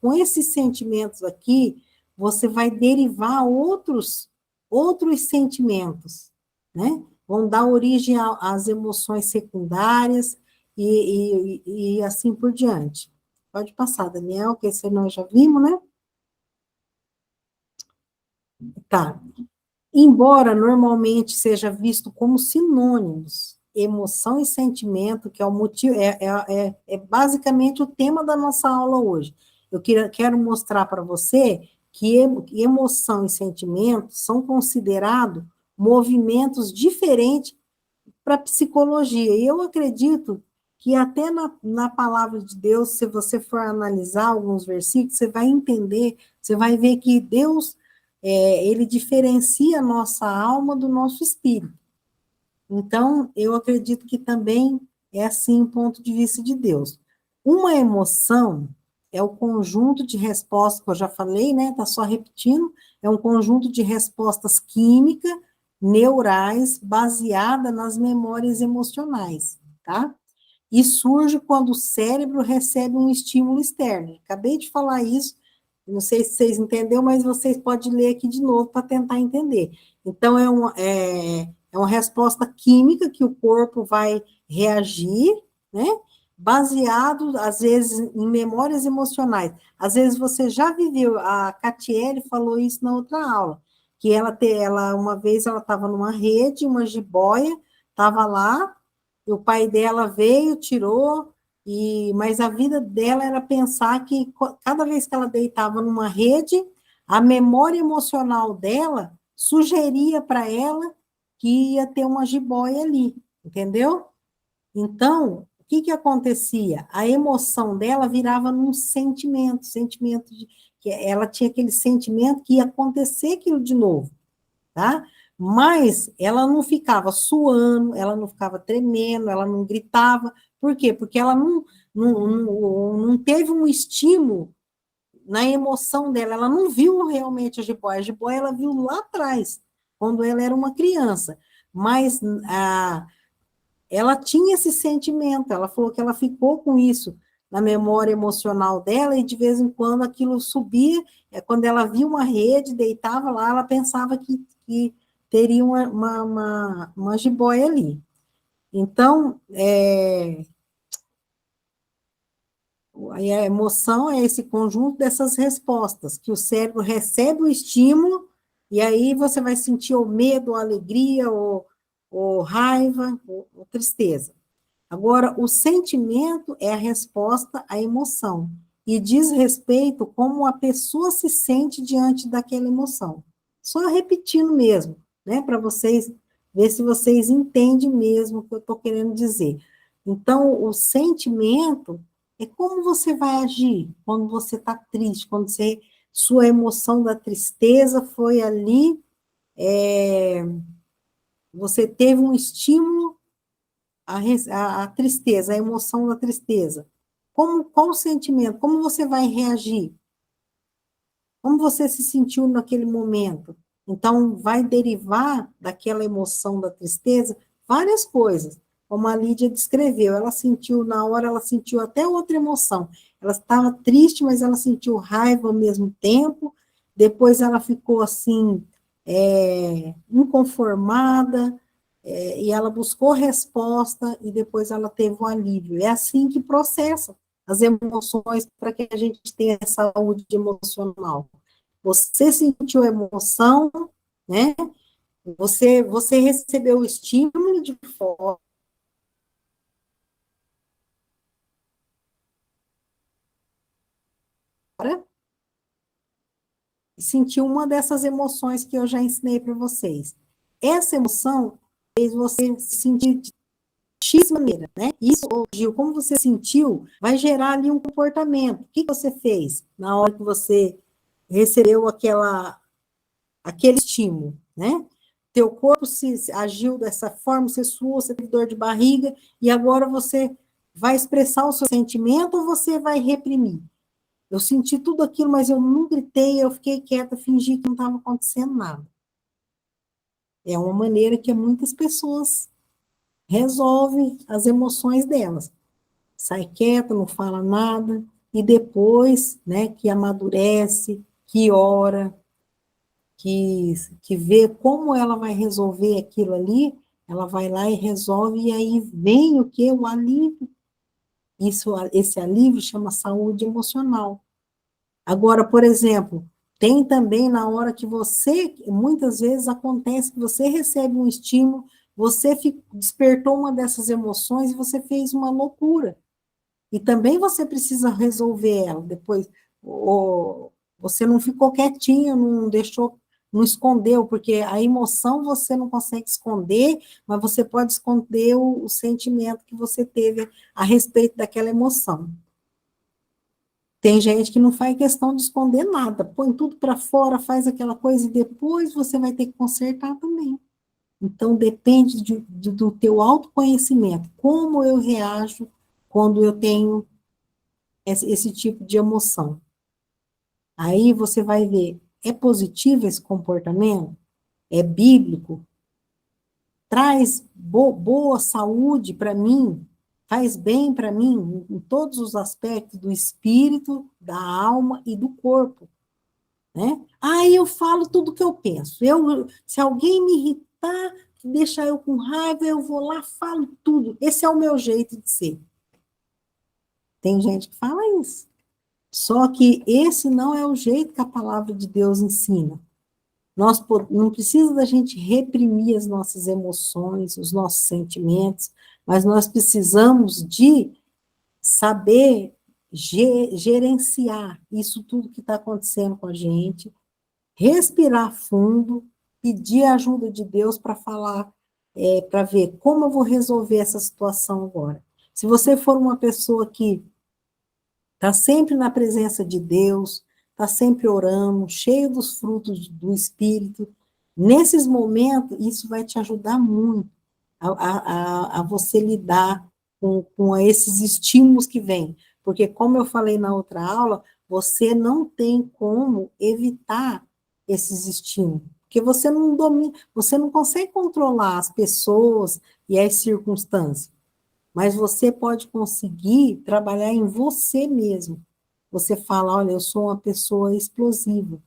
com esses sentimentos aqui, você vai derivar outros sentimentos, né? Vão dar origem às emoções secundárias e assim por diante. Pode passar, Daniel, que esse nós já vimos, né? Tá. Embora normalmente seja visto como sinônimos, emoção e sentimento, que é o motivo, é basicamente o tema da nossa aula hoje. Eu quero mostrar para você que emoção e sentimento são considerados movimentos diferentes para a psicologia. E eu acredito que até na palavra de Deus, se você for analisar alguns versículos, você vai entender, você vai ver que Deus, ele diferencia a nossa alma do nosso espírito. Então, eu acredito que também é assim o ponto de vista de Deus. Uma emoção é o conjunto de respostas, que eu já falei, né? Está só repetindo, é um conjunto de respostas químicas, neurais, baseada nas memórias emocionais, tá? E surge quando o cérebro recebe um estímulo externo. Acabei de falar isso, não sei se vocês entenderam, mas vocês podem ler aqui de novo para tentar entender. Então, é uma resposta química que o corpo vai reagir, né? Baseado, às vezes, em memórias emocionais. Às vezes você já viveu, a Catiele falou isso na outra aula, que uma vez ela estava numa rede, uma jiboia, estava lá, e o pai dela veio, tirou, mas a vida dela era pensar que cada vez que ela deitava numa rede, a memória emocional dela sugeria para ela que ia ter uma jiboia ali, entendeu? Então, o que acontecia? A emoção dela virava num sentimento que ela tinha aquele sentimento que ia acontecer aquilo de novo, tá? Mas ela não ficava suando, ela não ficava tremendo, ela não gritava. Por quê? Porque ela não teve um estímulo na emoção dela, ela não viu realmente a jiboia ela viu lá atrás, quando ela era uma criança. Mas ela tinha esse sentimento, ela falou que ela ficou com isso na memória emocional dela, e de vez em quando aquilo subia, quando ela via uma rede, deitava lá, ela pensava que teria uma jiboia ali. Então, a emoção é esse conjunto dessas respostas, que o cérebro recebe o estímulo, e aí você vai sentir o medo, a alegria, ou raiva, ou tristeza. Agora, o sentimento é a resposta à emoção, e diz respeito como a pessoa se sente diante daquela emoção. Só repetindo mesmo, né, para vocês ver se vocês entendem mesmo o que eu estou querendo dizer. Então, o sentimento é como você vai agir quando você está triste, quando sua emoção da tristeza foi ali, você teve um estímulo, a tristeza, a emoção da tristeza. Qual o sentimento? Como você vai reagir? Como você se sentiu naquele momento? Então, vai derivar daquela emoção da tristeza várias coisas, como a Lídia descreveu. Ela sentiu, na hora, ela sentiu até outra emoção. Ela estava triste, mas ela sentiu raiva ao mesmo tempo. Depois ela ficou assim, inconformada, e ela buscou resposta e depois ela teve o alívio. É assim que processa as emoções para que a gente tenha saúde emocional. Você sentiu emoção, né? Você recebeu o estímulo de fora, e sentiu uma dessas emoções que eu já ensinei para vocês. Essa emoção fez você se sentir de X maneira, né? Isso, Gil, como você sentiu, vai gerar ali um comportamento. O que você fez na hora que você recebeu aquele estímulo, né? Teu corpo se agiu dessa forma, você suou, você teve dor de barriga, e agora você vai expressar o seu sentimento ou você vai reprimir? Eu senti tudo aquilo, mas eu não gritei, eu fiquei quieta, fingi que não estava acontecendo nada. É uma maneira que muitas pessoas resolvem as emoções delas. Sai quieta, não fala nada, e depois, né, que amadurece, que ora, que vê como ela vai resolver aquilo ali, ela vai lá e resolve, e aí vem o que? O alívio. Esse alívio chama saúde emocional. Agora, por exemplo, tem também na hora que você, muitas vezes acontece que você recebe um estímulo, você despertou uma dessas emoções e você fez uma loucura. E também você precisa resolver ela depois. Você não ficou quietinho, não deixou, não escondeu, porque a emoção você não consegue esconder, mas você pode esconder o sentimento que você teve a respeito daquela emoção. Tem gente que não faz questão de esconder nada, põe tudo para fora, faz aquela coisa e depois você vai ter que consertar também. Então, depende do teu autoconhecimento, como eu reajo quando eu tenho esse tipo de emoção. Aí você vai ver, é positivo esse comportamento? É bíblico? Traz boa saúde para mim? Faz bem para mim em todos os aspectos do espírito, da alma e do corpo, né? Aí eu falo tudo o que eu penso. Se alguém me irritar, deixar eu com raiva, eu vou lá, falo tudo. Esse é o meu jeito de ser. Tem gente que fala isso. Só que esse não é o jeito que a palavra de Deus ensina. Não precisa da gente reprimir as nossas emoções, os nossos sentimentos, mas nós precisamos de saber gerenciar isso tudo que está acontecendo com a gente, respirar fundo, pedir a ajuda de Deus para falar, para ver como eu vou resolver essa situação agora. Se você for uma pessoa que está sempre na presença de Deus, está sempre orando, cheio dos frutos do Espírito. Nesses momentos, isso vai te ajudar muito a você lidar com esses estímulos que vêm. Porque, como eu falei na outra aula, você não tem como evitar esses estímulos. Porque você não domina, você não consegue controlar as pessoas e as circunstâncias, mas você pode conseguir trabalhar em você mesmo. Você fala, olha, eu sou uma pessoa explosiva.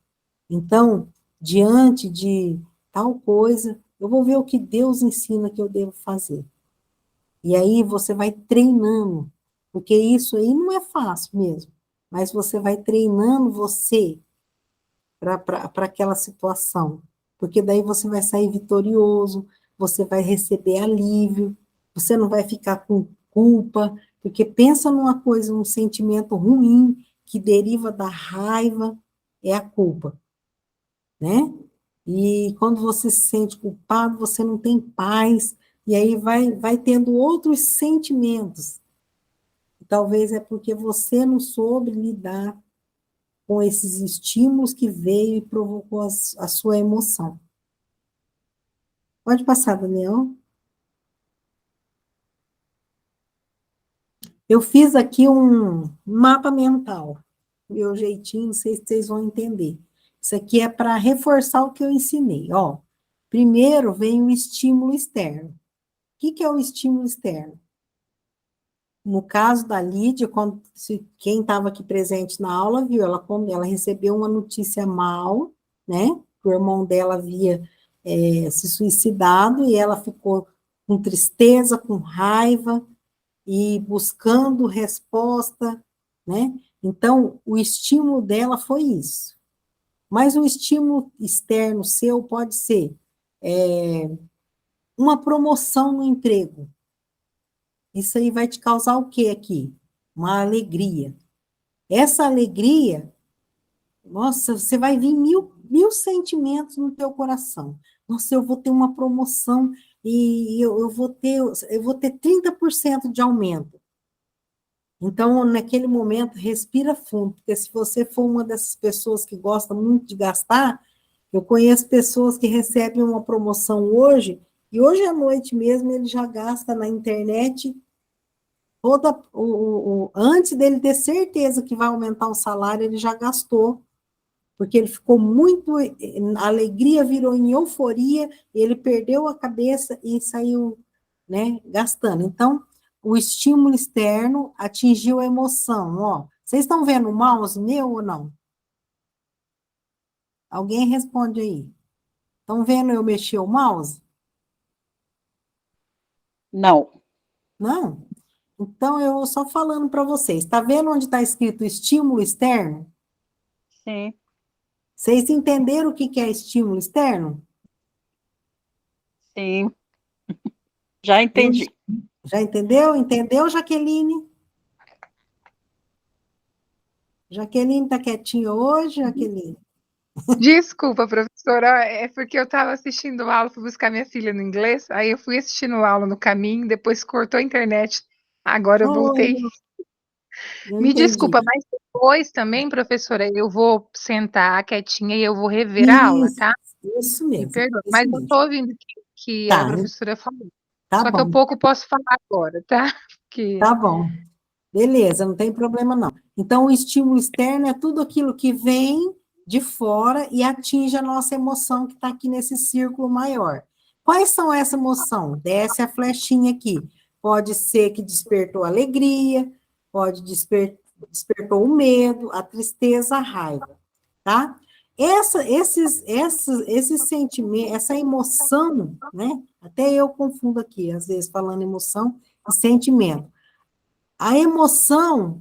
Então, diante de tal coisa, eu vou ver o que Deus ensina que eu devo fazer. E aí você vai treinando, porque isso aí não é fácil mesmo, mas você vai treinando você para aquela situação, porque daí você vai sair vitorioso, você vai receber alívio, você não vai ficar com culpa, porque pensa numa coisa, um sentimento ruim que deriva da raiva, é a culpa, né? E quando você se sente culpado, você não tem paz, e aí vai tendo outros sentimentos. Talvez é porque você não soube lidar com esses estímulos que veio e provocou a sua emoção. Pode passar, Daniel. Eu fiz aqui um mapa mental, meu jeitinho, não sei se vocês vão entender. Isso aqui é para reforçar o que eu ensinei. Ó, primeiro vem o estímulo externo. O que é o estímulo externo? No caso da Lídia, quem estava aqui presente na aula viu, ela recebeu uma notícia mal, né? O irmão dela havia se suicidado, e ela ficou com tristeza, com raiva, e buscando resposta, né? Então, o estímulo dela foi isso. Mas o estímulo externo seu pode ser uma promoção no emprego. Isso aí vai te causar o quê aqui? Uma alegria. Essa alegria, nossa, você vai vir mil sentimentos no teu coração. Nossa, eu vou ter uma promoção e eu vou ter 30% de aumento. Então, naquele momento, respira fundo, porque se você for uma dessas pessoas que gosta muito de gastar, eu conheço pessoas que recebem uma promoção hoje, e hoje à noite mesmo ele já gasta na internet antes dele ter certeza que vai aumentar o salário, ele já gastou, porque ele ficou muito, a alegria virou em euforia, ele perdeu a cabeça e saiu, né, gastando. Então, o estímulo externo atingiu a emoção, ó. Vocês estão vendo o mouse meu ou não? Alguém responde aí. Estão vendo eu mexer o mouse? Não. Não? Então, eu só falando para vocês. Está vendo onde está escrito estímulo externo? Sim, Vocês entenderam o que é estímulo externo? sim. Já entendi. Já entendeu? Entendeu, Jaqueline? Jaqueline está quietinha hoje, Jaqueline? Desculpa, professora, é porque eu estava assistindo aula, fui buscar minha filha no inglês, aí eu fui assistindo aula no caminho, depois cortou a internet, agora eu voltei. Oh, eu Me entendi. desculpa, mas depois também, professora, eu vou sentar quietinha e eu vou rever a aula, Isso, tá? isso Me mesmo, perdoa, isso mas eu mesmo. estou ouvindo o que a Tá, professora falou. tá Só que eu bom, pouco posso falar agora, tá? Porque tá bom. Beleza, não tem problema não. Então, o estímulo externo é tudo aquilo que vem de fora e atinge a nossa emoção que está aqui nesse círculo maior. Quais são essa emoção? Desce a flechinha aqui. Pode ser que despertou alegria, pode despertou o medo, a tristeza, a raiva, tá? Esses sentimentos, essa emoção, né? Até eu confundo aqui, às vezes, falando emoção e sentimento. A emoção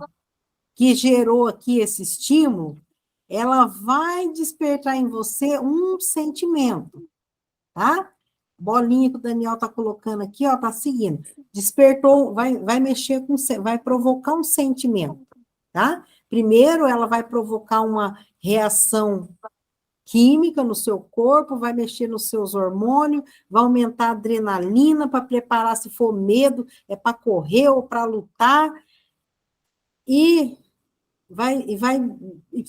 que gerou aqui esse estímulo, ela vai despertar em você um sentimento, tá? Bolinha que o Daniel tá colocando aqui, ó, tá seguindo. Despertou, vai mexer com, vai provocar um sentimento, tá? Primeiro, ela vai provocar uma reação química no seu corpo, vai mexer nos seus hormônios, vai aumentar a adrenalina para preparar se for medo, é para correr ou para lutar, e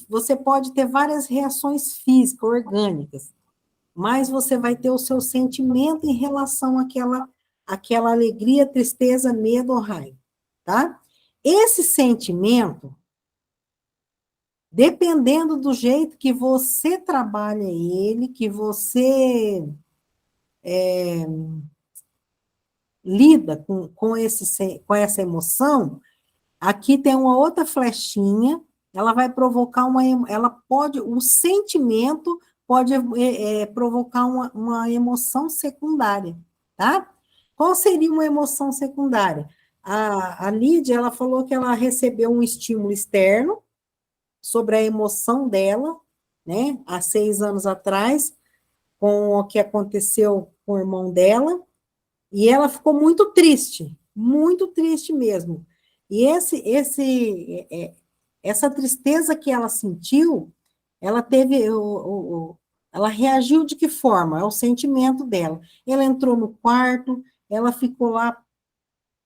você pode ter várias reações físicas, orgânicas, mas você vai ter o seu sentimento em relação àquela alegria, tristeza, medo ou raiva, tá? Esse sentimento, dependendo do jeito que você trabalha ele, que você lida com essa emoção, aqui tem uma outra flechinha, ela vai provocar o sentimento pode provocar uma emoção secundária, tá? Qual seria uma emoção secundária? A Lídia, ela falou que ela recebeu um estímulo externo sobre a emoção dela, né, há 6 anos atrás, com o que aconteceu com o irmão dela, e ela ficou muito triste mesmo. E essa tristeza que ela sentiu, ela teve, ela reagiu de que forma? É o sentimento dela. Ela entrou no quarto, ela ficou lá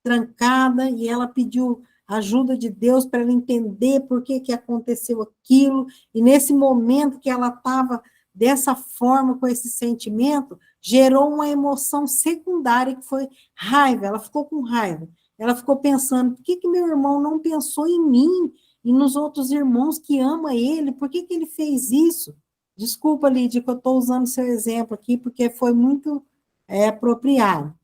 trancada e ela pediu ajuda de Deus para ela entender por que aconteceu aquilo. E nesse momento que ela estava dessa forma, com esse sentimento, gerou uma emoção secundária que foi raiva. Ela ficou com raiva. Ela ficou pensando, por que meu irmão não pensou em mim e nos outros irmãos que ama ele? Por que ele fez isso? Desculpa, Lídia, que eu estou usando seu exemplo aqui, porque foi muito apropriado.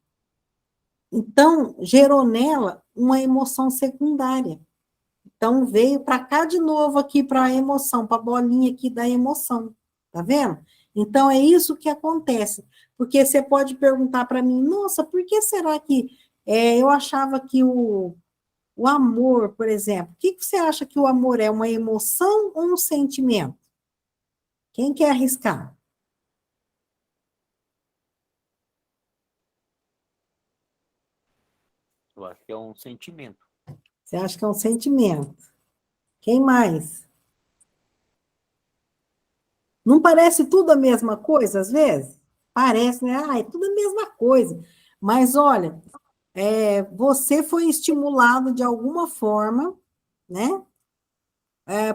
Então, gerou nela uma emoção secundária. Então, veio para cá de novo aqui para a emoção, para a bolinha aqui da emoção. Tá vendo? Então, é isso que acontece. Porque você pode perguntar para mim, nossa, por que será que eu achava que o amor, por exemplo, o que que você acha que o amor é uma emoção ou um sentimento? Quem quer arriscar? Eu acho que é um sentimento. Você acha que é um sentimento? Quem mais? Não parece tudo a mesma coisa, às vezes? Parece, né? Ah, é tudo a mesma coisa. Mas olha, você foi estimulado de alguma forma, né?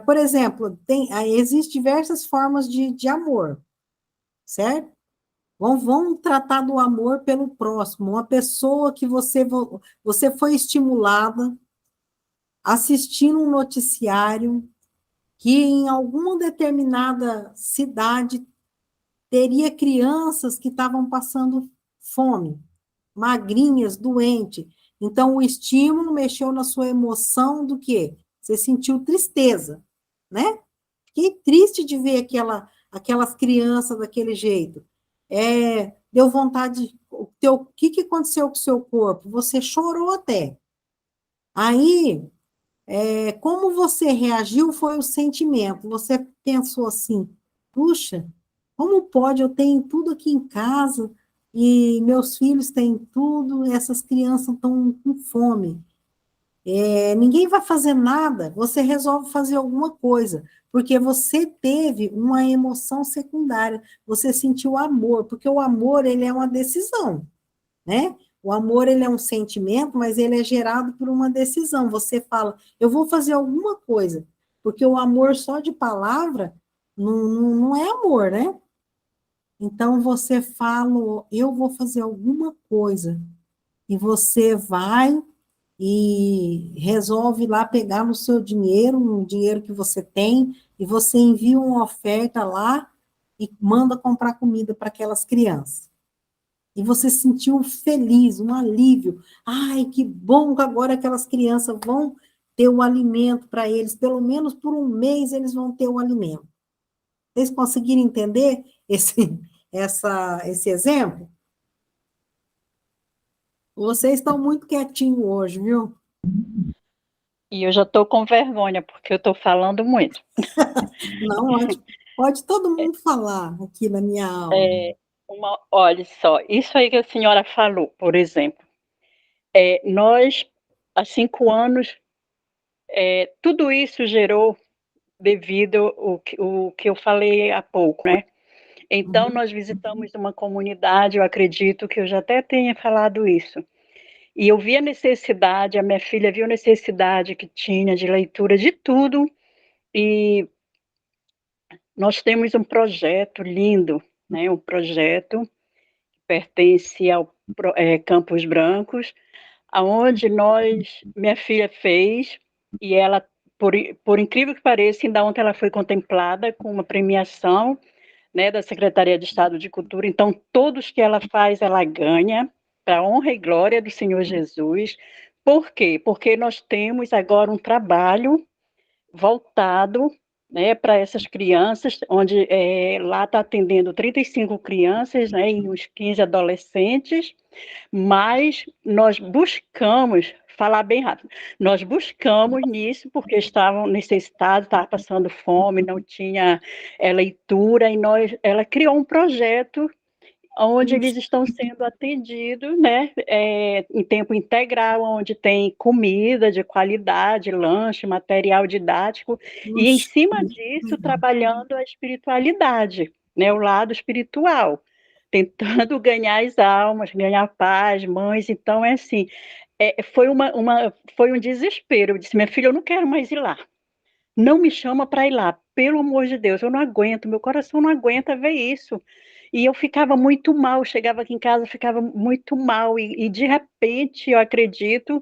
Por exemplo, existem diversas formas de amor, certo? Vamos tratar do amor pelo próximo, uma pessoa que você foi estimulada assistindo um noticiário que em alguma determinada cidade teria crianças que estavam passando fome, magrinhas, doentes. Então, o estímulo mexeu na sua emoção do quê? Você sentiu tristeza, né? Fiquei triste de ver aquelas crianças daquele jeito. Deu vontade. O que que aconteceu com o seu corpo? Você chorou até. Aí, como você reagiu foi o sentimento. Você pensou assim: puxa, como pode? Eu tenho tudo aqui em casa e meus filhos têm tudo, essas crianças estão com fome. Ninguém vai fazer nada, você resolve fazer alguma coisa, porque você teve uma emoção secundária, você sentiu amor, porque o amor, ele é uma decisão, né? O amor, ele é um sentimento, mas ele é gerado por uma decisão. Você fala, eu vou fazer alguma coisa, porque o amor só de palavra não é amor, né? Então você fala, eu vou fazer alguma coisa, e você vai e resolve lá pegar no seu dinheiro, um dinheiro que você tem, e você envia uma oferta lá e manda comprar comida para aquelas crianças. E você se sentiu feliz, um alívio. Ai, que bom que agora aquelas crianças vão ter o alimento para eles, pelo menos por um mês eles vão ter o alimento. Vocês conseguiram entender esse exemplo? Vocês estão muito quietinhos hoje, viu? E eu já estou com vergonha, porque eu estou falando muito. Não, pode todo mundo falar aqui na minha aula. Olha só, isso aí que a senhora falou, por exemplo, nós, há 5 anos, tudo isso gerou devido o que eu falei há pouco, né? Então, Uhum. nós visitamos uma comunidade, eu acredito que eu já até tenha falado isso, e eu vi a necessidade, a minha filha viu a necessidade que tinha de leitura de tudo, e nós temos um projeto lindo, né? Um projeto que pertence ao Campos Brancos, aonde minha filha fez, e ela, por incrível que pareça, ainda ontem ela foi contemplada com uma premiação, né, da Secretaria de Estado de Cultura. Então, todos que ela faz, ela ganha, para a honra e glória do Senhor Jesus. Por quê? Porque nós temos agora um trabalho voltado, né, para essas crianças, onde lá está atendendo 35 crianças, né, e uns 15 adolescentes, mas nós buscamos, falar bem rápido, nós buscamos nisso porque estavam necessitados, estavam passando fome, não tinha leitura, e ela criou um projeto onde eles estão sendo atendidos, né, em tempo integral, onde tem comida de qualidade, lanche, material didático, e em Puxa, cima disso trabalhando a espiritualidade, né, o lado espiritual, tentando ganhar as almas, ganhar paz, mães. Então é assim, foi um desespero. Eu disse, minha filha, eu não quero mais ir lá. Não me chama para ir lá, pelo amor de Deus, eu não aguento, meu coração não aguenta ver isso. E eu ficava muito mal, chegava aqui em casa, ficava muito mal, e de repente, eu acredito,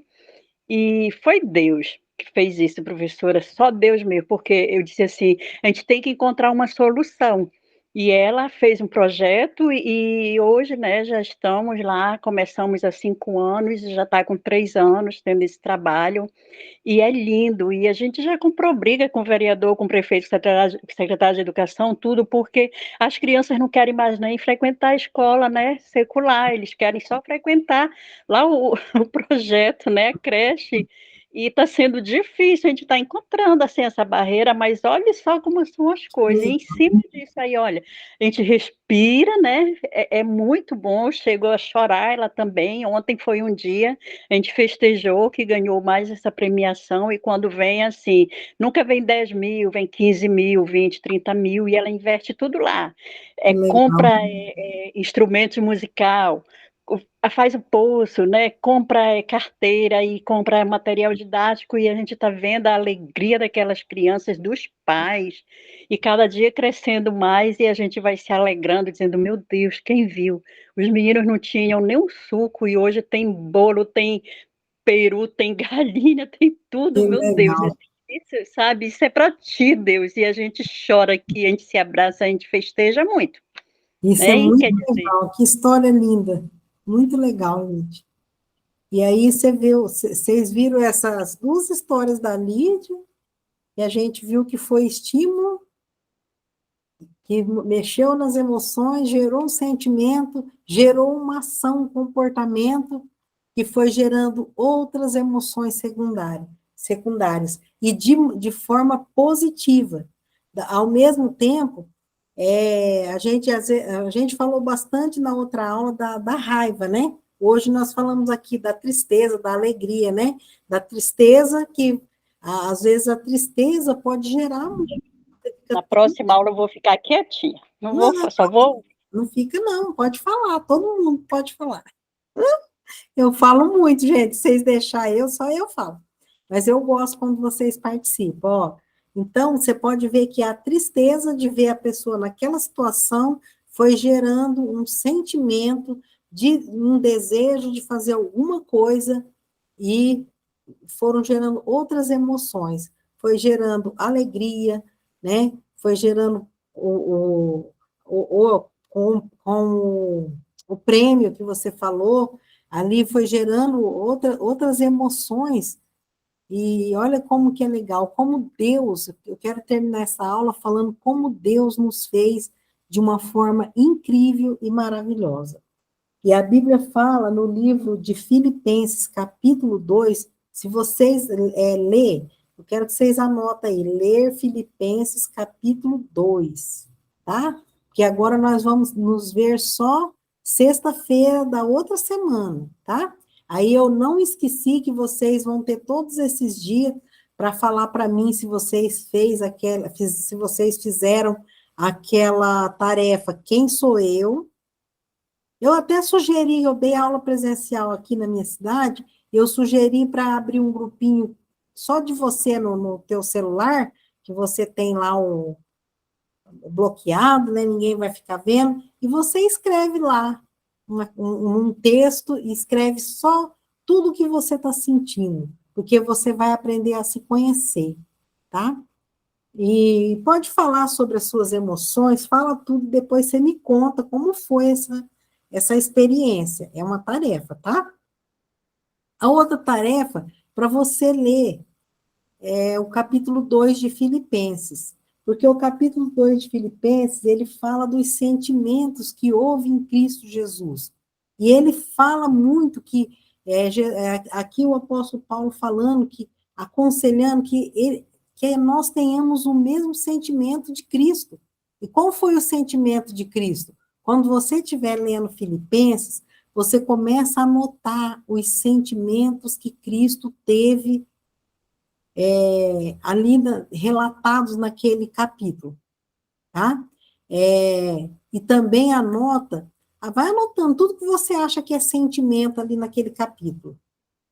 e foi Deus que fez isso, professora, só Deus mesmo, porque eu disse assim, a gente tem que encontrar uma solução, E ela fez um projeto e hoje, né, já estamos lá, começamos há 5 anos, já está com 3 anos tendo esse trabalho, e é lindo. E a gente já comprou briga com o vereador, com o prefeito, secretário de educação, tudo, porque as crianças não querem mais nem frequentar a escola, né, secular, eles querem só frequentar lá o, o projeto, né, a creche. E está sendo difícil, a gente está encontrando assim essa barreira, mas olha só como são as coisas. E em cima disso aí, olha, a gente respira, né? É muito bom. Chegou a chorar ela também. Ontem foi um dia, a gente festejou que ganhou mais essa premiação. E quando vem assim, nunca vem 10 mil, vem 15 mil, 20, 30 mil, e ela investe tudo lá. Legal. Compra instrumento musical, faz o poço, né? Compra carteira e compra material didático, e a gente está vendo a alegria daquelas crianças, dos pais, e cada dia crescendo mais, e a gente vai se alegrando, dizendo, meu Deus, quem viu? Os meninos não tinham nem um suco, e hoje tem bolo, tem peru, tem galinha, tem tudo, Que meu Deus. legal. Isso, sabe, isso é para ti, Deus, e a gente chora aqui, a gente se abraça, a gente festeja muito, Isso é né? E muito quer dizer, legal. Que história linda. Muito legal, gente. E aí vocês viram essas duas histórias da Lídia, e a gente viu que foi estímulo, que mexeu nas emoções, gerou um sentimento, gerou uma ação, um comportamento, que foi gerando outras emoções secundárias, e de forma positiva. Ao mesmo tempo, a gente falou bastante na outra aula da raiva, né? Hoje nós falamos aqui da tristeza, da alegria, né? Da tristeza que, às vezes, a tristeza pode gerar... na próxima aula eu vou ficar quietinha. Não vou, Não, só vou. não fica, não, pode falar, todo mundo pode falar. Eu falo muito, gente, se vocês deixarem só eu falo. Mas eu gosto quando vocês participam, ó. Então, você pode ver que a tristeza de ver a pessoa naquela situação foi gerando um sentimento de um desejo de fazer alguma coisa e foram gerando outras emoções. Foi gerando alegria, né? Foi gerando com o prêmio que você falou, ali foi gerando outras emoções, e olha como que é legal, como Deus, eu quero terminar essa aula falando como Deus nos fez de uma forma incrível e maravilhosa. E a Bíblia fala no livro de Filipenses, capítulo 2, se vocês ler, eu quero que vocês anotem aí, ler Filipenses, capítulo 2, tá? Porque agora nós vamos nos ver só sexta-feira da outra semana, tá? Aí eu não esqueci que vocês vão ter todos esses dias para falar para mim se vocês se vocês fizeram aquela tarefa, quem sou eu? Eu até sugeri, eu dei aula presencial aqui na minha cidade, eu sugeri para abrir um grupinho só de você no teu celular, que você tem lá o bloqueado, né? Ninguém vai ficar vendo, e você escreve lá um texto, e escreve só tudo que você está sentindo, porque você vai aprender a se conhecer, tá? E pode falar sobre as suas emoções, fala tudo, depois você me conta como foi essa experiência. É uma tarefa, tá? A outra tarefa, para você ler, é o capítulo 2 de Filipenses, porque o capítulo 2 de Filipenses, ele fala dos sentimentos que houve em Cristo Jesus. E ele fala muito aqui o apóstolo Paulo falando, aconselhando que nós tenhamos o mesmo sentimento de Cristo. E qual foi o sentimento de Cristo? Quando você estiver lendo Filipenses, você começa a notar os sentimentos que Cristo teve ali relatados naquele capítulo, tá? E também vai anotando tudo que você acha que é sentimento ali naquele capítulo,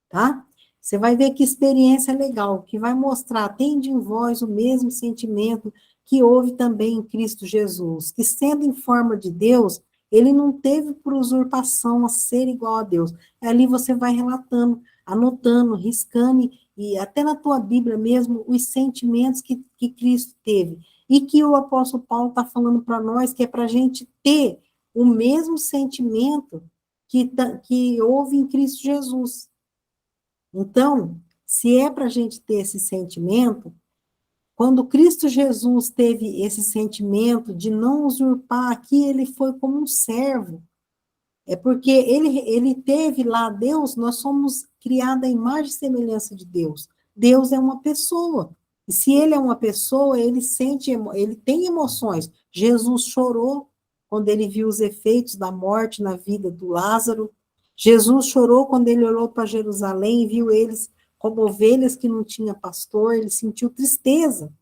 tá? Você vai ver que experiência legal, que vai mostrar, tende em vós o mesmo sentimento que houve também em Cristo Jesus, que sendo em forma de Deus, ele não teve por usurpação a ser igual a Deus. Ali você vai relatando, anotando, riscando, e até na tua Bíblia mesmo, os sentimentos que Cristo teve. e que o apóstolo Paulo está falando para nós, que é para a gente ter o mesmo sentimento que houve em Cristo Jesus. Então, se é para a gente ter esse sentimento, quando Cristo Jesus teve esse sentimento de não usurpar aqui, ele foi como um servo. É porque ele teve lá, Deus, nós somos criados à imagem e semelhança de Deus. Deus é uma pessoa. E se ele é uma pessoa, ele sente, ele tem emoções. Jesus chorou quando ele viu os efeitos da morte na vida do Lázaro. Jesus chorou quando ele olhou para Jerusalém e viu eles como ovelhas que não tinha pastor, ele sentiu tristeza.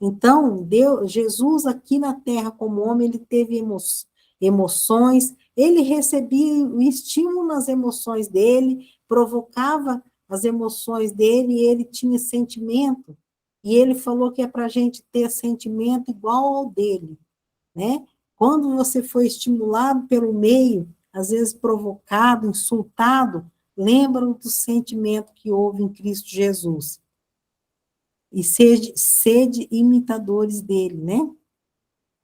Então, Jesus aqui na terra como homem, ele teve emoções, ele recebia o estímulo nas emoções dele, provocava as emoções dele, e ele tinha sentimento, e ele falou que é para a gente ter sentimento igual ao dele, né? Quando você foi estimulado pelo meio, às vezes provocado, insultado, lembra do sentimento que houve em Cristo Jesus. E sede imitadores dele, né?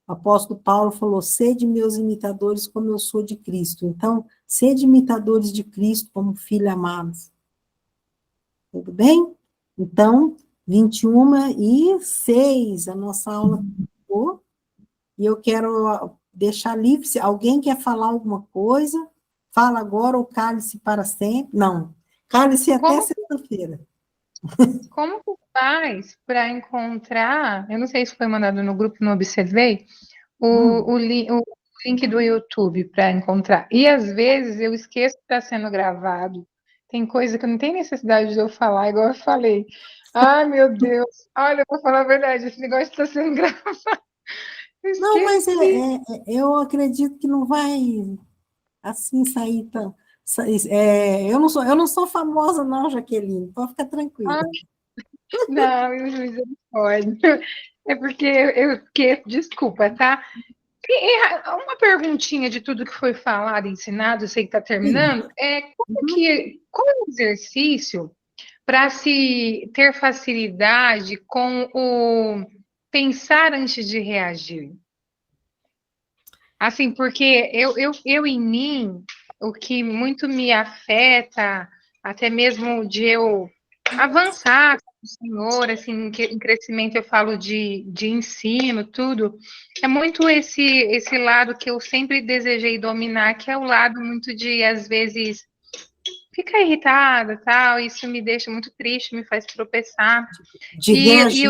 O apóstolo Paulo falou, sede meus imitadores como eu sou de Cristo. Então, sede imitadores de Cristo como filhos amados. Tudo bem? Então, 21h06, a nossa aula ficou. E eu quero deixar livre, se alguém quer falar alguma coisa, fala agora ou cale-se para sempre. Não, cale-se até sexta-feira. Como que faz para encontrar? Eu não sei se foi mandado no grupo, não observei. O link do YouTube para encontrar. E às vezes eu esqueço que está sendo gravado. Tem coisa que não tem necessidade de eu falar, igual eu falei. Ai, meu Deus. Olha, eu vou falar a verdade, esse negócio está sendo gravado. Eu Não, mas esqueci. eu acredito que não vai assim sair tão. Eu não sou famosa, não, Jaqueline. Pode ficar tranquila. Não, eu misericórdia. É porque eu esqueço, desculpa, tá? Uma perguntinha de tudo que foi falado, ensinado, eu sei que está terminando, qual é o exercício para se ter facilidade com o pensar antes de reagir? Assim, porque eu em mim, o que muito me afeta, até mesmo de eu avançar com o Senhor, assim, em crescimento eu falo de ensino, tudo, é muito esse lado que eu sempre desejei dominar, que é o lado muito de, às vezes, ficar irritada, tal, isso me deixa muito triste, me faz tropeçar. De E eu reagir,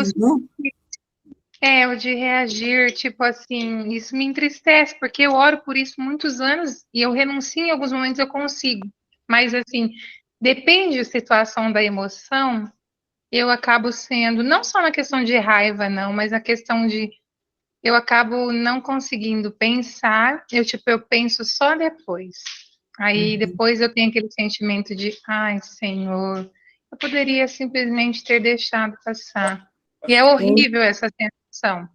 né? o de reagir, tipo assim, isso me entristece, porque eu oro por isso muitos anos e eu renuncio em alguns momentos eu consigo. Mas assim, depende da situação da emoção, eu acabo sendo, não só na questão de raiva, não, mas na questão de eu acabo não conseguindo pensar, eu penso só depois. Aí depois eu tenho aquele sentimento de, ai, Senhor, eu poderia simplesmente ter deixado passar. E é Eu, horrível essa sensação.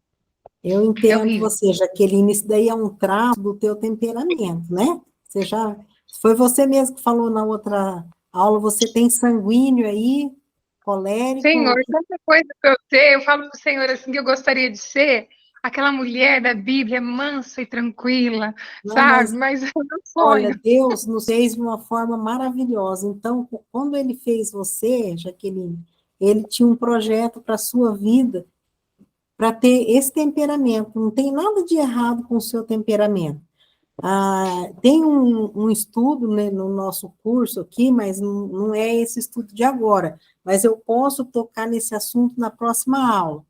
eu É entendo horrível. você, Jaqueline, isso daí é um traço do teu temperamento, né? Foi você mesmo que falou na outra aula, você tem sanguíneo aí, Senhor, colérico. tanta coisa para eu ter, eu falo para o Senhor assim que eu gostaria de ser aquela mulher da Bíblia, mansa e tranquila, Não, sabe? mas Mas é o meu olha, sonho. Deus nos fez de uma forma maravilhosa. Então, quando ele fez você, Jaqueline, ele tinha um projeto para a sua vida, para ter esse temperamento. Não tem nada de errado com o seu temperamento. Tem um estudo, né, no nosso curso aqui, mas não é esse estudo de agora. Mas eu posso tocar nesse assunto na próxima aula,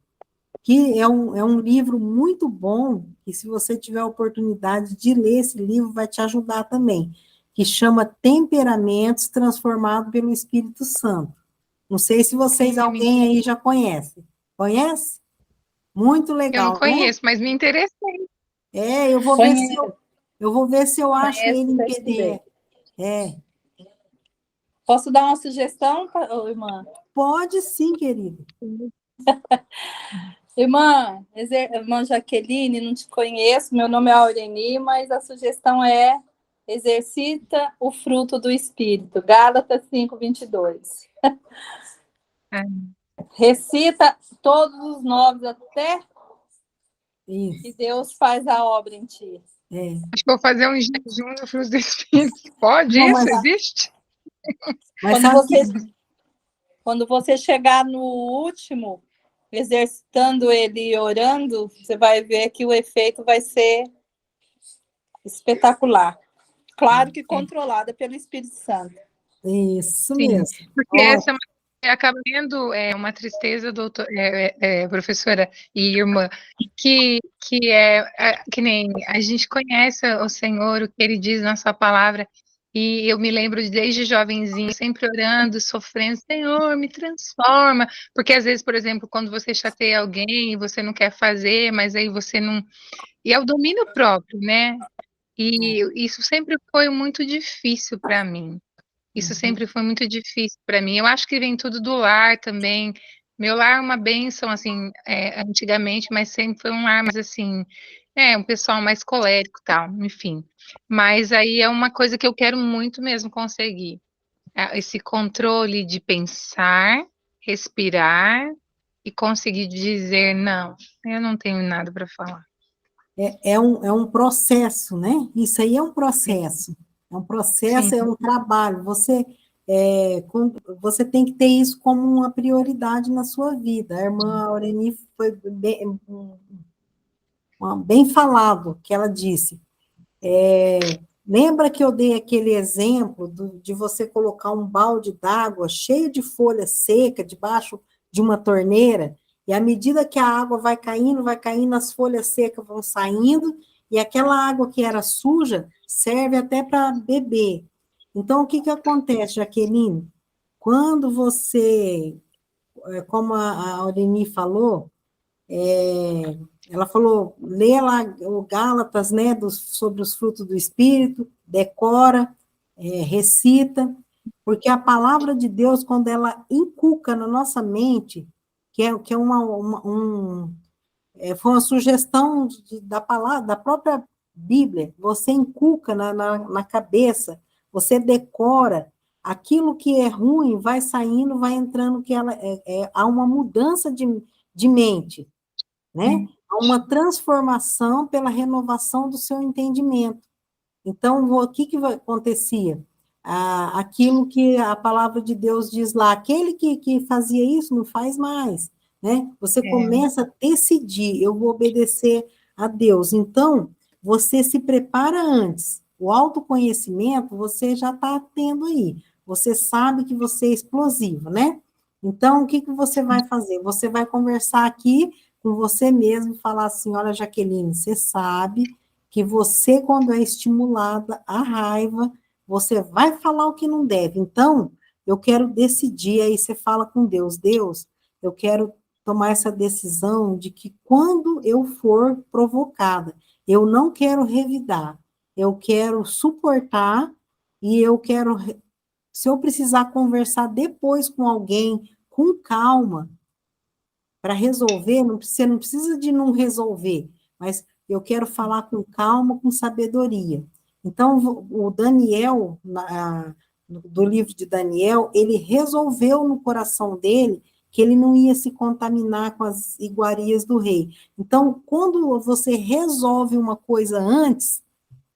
que é um livro muito bom, e se você tiver a oportunidade de ler esse livro, vai te ajudar também, que chama Temperamentos Transformados pelo Espírito Santo. Não sei se vocês, Sim, alguém aí já conhece. Conhece? Muito eu não legal, né? conheço, mas me interessei. Conheço, eu vou ver se eu acho conheço, ele em pesquisei. PDF. É, Posso dar uma sugestão, irmã? pode sim, querido. Irmã Jaqueline, não te conheço, meu nome é Aureni, mas a sugestão é exercita o fruto do Espírito, Gálatas 5:22. É. Recita todos os 9 até Isso, e Deus faz a obra em ti. é. Acho que vou fazer um jejum do fruto do Espírito. Pode Não, isso? mas, Existe? mas Quando sabe que quando você chegar no último, exercitando ele e orando, você vai ver que o efeito vai ser espetacular. Claro que controlada pelo Espírito Santo. isso Sim, mesmo. porque essa acaba sendo uma tristeza, professora e irmã, que nem a gente conhece o Senhor, o que Ele diz na sua palavra, e eu me lembro desde jovenzinho, sempre orando, sofrendo, Senhor, me transforma, porque às vezes, por exemplo, quando você chateia alguém e você não quer fazer, mas aí você não... E é o domínio próprio, né? E isso sempre foi muito difícil para mim. Isso sempre foi muito difícil para mim. Eu acho que vem tudo do lar também. Meu lar é uma bênção, assim, antigamente, mas sempre foi um lar mais assim, um pessoal mais colérico e tal, enfim. Mas aí é uma coisa que eu quero muito mesmo conseguir. Esse controle de pensar, respirar e conseguir dizer, não, eu não tenho nada para falar. é um processo, né? Isso aí é um processo. É um processo, Sim, é um trabalho. Você tem que ter isso como uma prioridade na sua vida. A irmã Aureni foi bem falado que ela disse. Lembra que eu dei aquele exemplo de você colocar um balde d'água cheio de folha seca debaixo de uma torneira, e à medida que a água vai caindo, as folhas secas vão saindo, e aquela água que era suja serve até para beber. Então, o que que acontece, Jaqueline? Quando você, como a Aureni falou, ela falou, lê lá o Gálatas, né, sobre os frutos do Espírito, decora, recita, porque a palavra de Deus, quando ela inculca na nossa mente, que é foi uma sugestão da palavra, da própria Bíblia, você inculca na cabeça, você decora, aquilo que é ruim vai saindo, vai entrando, há uma mudança de mente, né? Há uma transformação pela renovação do seu entendimento. Então, o que acontecia? Aquilo que a palavra de Deus diz lá, aquele que fazia isso não faz mais, né? Você começa a decidir, eu vou obedecer a Deus. Então, você se prepara antes. O autoconhecimento você já está tendo aí. Você sabe que você é explosivo, né? Então, o que você vai fazer? Você vai conversar aqui com você mesmo, falar assim, olha, Jaqueline, você sabe que você, quando é estimulada a raiva, você vai falar o que não deve. Então, eu quero decidir, aí você fala com Deus, Deus, eu quero tomar essa decisão de que quando eu for provocada, eu não quero revidar, eu quero suportar e eu quero, se eu precisar conversar depois com alguém, com calma, para resolver, você não precisa de não resolver, mas eu quero falar com calma, com sabedoria. Então, o Daniel, do livro de Daniel, ele resolveu no coração dele que ele não ia se contaminar com as iguarias do rei. Então, quando você resolve uma coisa antes,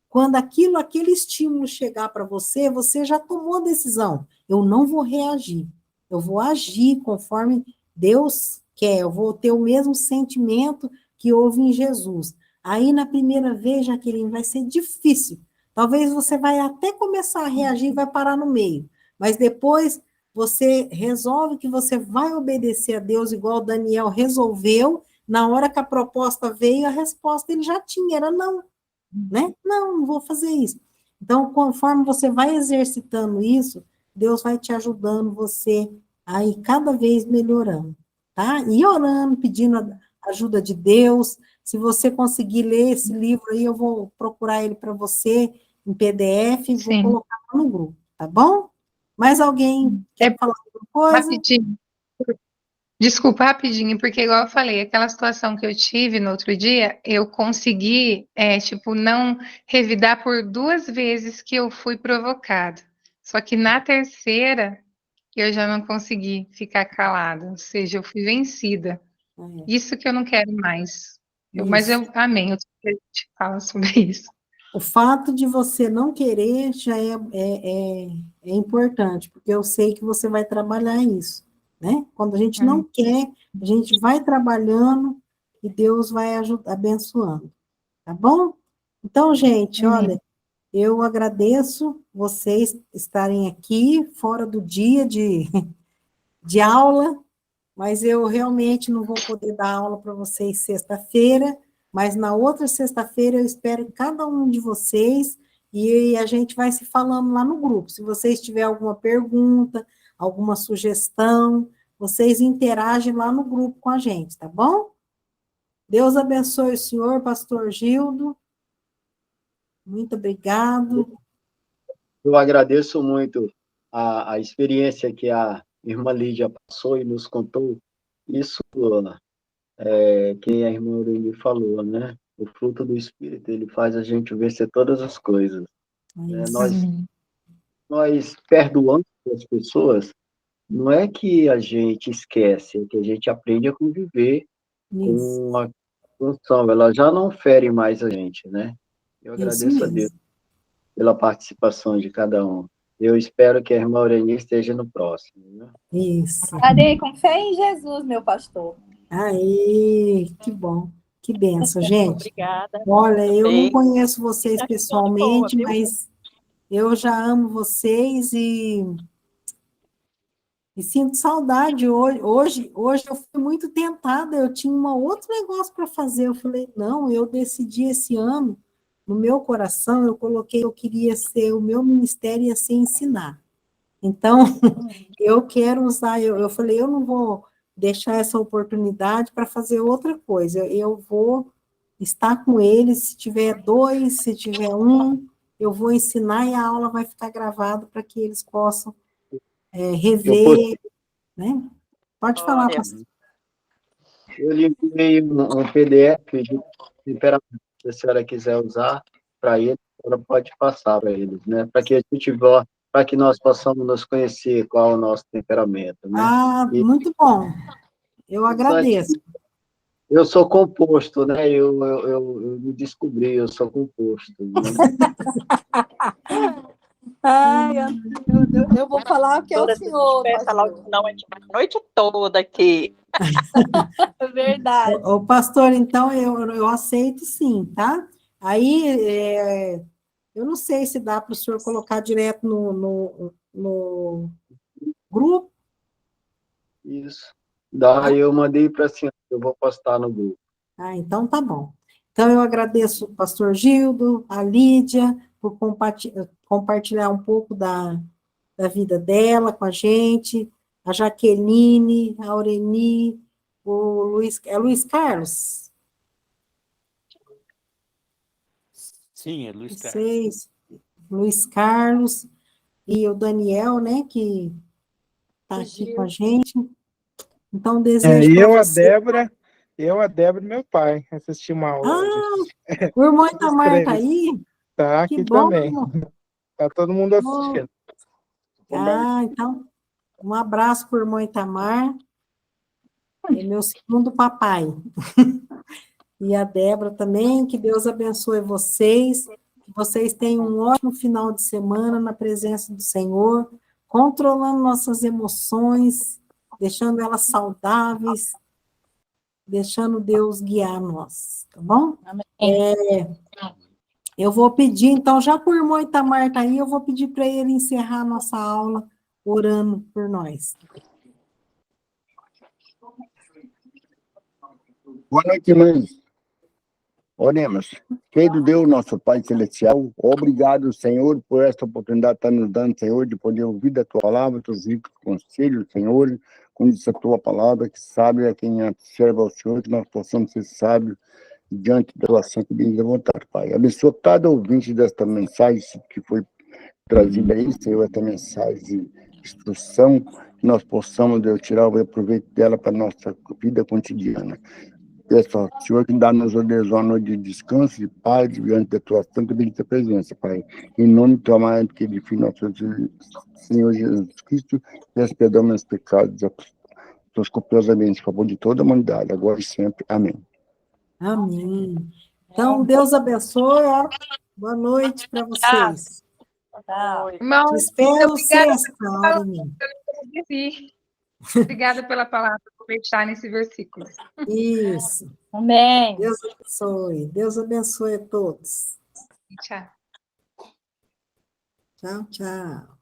quando aquele estímulo chegar para você, você já tomou a decisão. Eu não vou reagir, eu vou agir conforme Deus quer, eu vou ter o mesmo sentimento que houve em Jesus. Aí, na primeira vez, Jaqueline, vai ser difícil. Talvez você vai até começar a reagir e vai parar no meio. Mas depois você resolve que você vai obedecer a Deus, igual Daniel resolveu. Na hora que a proposta veio, a resposta ele já tinha, era não, né? Não vou fazer isso. Então, conforme você vai exercitando isso, Deus vai te ajudando você a ir cada vez melhorando, tá? E orando, pedindo a ajuda de Deus. Se você conseguir ler esse livro aí, eu vou procurar ele para você em PDF e vou sim. colocar no grupo, tá bom? Mais alguém quer falar alguma coisa? Rapidinho. Desculpa, rapidinho, porque igual eu falei, aquela situação que eu tive no outro dia, eu consegui, não revidar por 2 vezes que eu fui provocada. Só que na terceira, eu já não consegui ficar calada, ou seja, eu fui vencida. É. Isso que eu não quero mais. Mas Isso. eu amém, eu te falo sobre isso. O fato de você não querer já é importante, porque eu sei que você vai trabalhar isso, né? Quando a gente não quer, a gente vai trabalhando e Deus vai abençoando, tá bom? Então, gente, olha, eu agradeço vocês estarem aqui, fora do dia de aula, mas eu realmente não vou poder dar aula para vocês sexta-feira, mas na outra sexta-feira eu espero cada um de vocês e a gente vai se falando lá no grupo. Se vocês tiverem alguma pergunta, alguma sugestão, vocês interagem lá no grupo com a gente, tá bom? Deus abençoe o senhor, pastor Gildo. Muito obrigado. Eu agradeço muito a experiência que a irmã Lídia passou e nos contou. Isso que a irmã Aurelia falou, né? O fruto do Espírito, ele faz a gente vencer todas as coisas. Né? Nós perdoamos as pessoas, não é que a gente esquece, é que a gente aprende a conviver com a função. Ela já não fere mais a gente, né? Eu agradeço a Deus pela participação de cada um. Eu espero que a irmã Aurelia esteja no próximo. Né? Isso. Estarei com fé em Jesus, meu pastor. Aí, que bom. Que benção, gente. Obrigada. Olha, eu não Bem. conheço vocês pessoalmente, mas eu já amo vocês e sinto saudade hoje. Hoje eu fui muito tentada, eu tinha um outro negócio para fazer. Eu falei, não, eu decidi esse ano, no meu coração, eu coloquei, eu queria ser, o meu ministério ia ser ensinar. Então, eu quero usar, eu falei, eu não vou deixar essa oportunidade para fazer outra coisa, eu vou estar com eles, se tiver 2, se tiver 1, eu vou ensinar e a aula vai ficar gravada para que eles possam rever, né? Pode falar, pastor. Eu lhe enviei um PDF de temperamento, se a senhora quiser usar para eles, a senhora pode passar para eles, né? Para que a gente vá, para que nós possamos nos conhecer qual é o nosso temperamento, né? Muito bom. Eu agradeço. Eu sou composto, né? Eu me descobri, eu sou composto. Né? Ai, eu vou falar que é o senhor. Não, a gente vai a noite toda aqui. É verdade. O pastor, então, eu aceito sim, tá? Aí, eu não sei se dá para o senhor colocar direto no grupo. Isso. Daí eu mandei para a senhora, eu vou postar no grupo. Ah, então tá bom. Então, eu agradeço o pastor Gildo, a Lídia, por compartilhar um pouco da vida dela com a gente, a Jaqueline, a Aureni, o Luiz Carlos? Sim, é Luiz Carlos. Vocês, Luiz Carlos e o Daniel, né, que está aqui com a gente. Então, desejo para você... Eu, a Débora e meu pai assistimos a aula hoje. O irmão Itamar está aí? Tá Que aqui bom, também. irmão. Tá todo mundo assistindo. Então, um abraço para o irmão Itamar, é meu segundo papai. E a Débora também, que Deus abençoe vocês, que vocês tenham um ótimo final de semana na presença do Senhor, controlando nossas emoções, deixando elas saudáveis, deixando Deus guiar nós, tá bom? Eu vou pedir, então, já que o irmão Itamar está aí, eu vou pedir para ele encerrar a nossa aula orando por nós. Boa noite, irmãs. Oremos. Querido Deus, nosso Pai Celestial, obrigado, Senhor, por esta oportunidade que está nos dando, Senhor, de poder ouvir da Tua palavra, Teus ricos conselhos, Senhor, como diz a Tua palavra, que sabe a quem serve ao Senhor, que nós possamos ser sábios diante da Tua santa e bendita vontade, Pai. Abençoa cada ouvinte desta mensagem que foi trazida aí, Senhor, esta mensagem de instrução, que nós possamos, Deus, tirar o proveito dela para a nossa vida cotidiana. Peço ao Senhor que dá-nos uma noite de descanso, de paz, diante da Tua santa e bendita presença, Pai. Em nome do Teu amado, querido Filho, nosso Senhor Jesus Cristo, peço perdão meus pecados, Deus copiosamente, a favor de toda a humanidade, agora e sempre. Amém. Amém. Então, Deus abençoe, ó. Boa noite para vocês. Tchau. Irmão, Te espero obrigada sexta, Aureline. Obrigada pela palavra, por meditar nesse versículo. Isso. Amém. Deus abençoe. Deus abençoe a todos. Tchau. Tchau, tchau.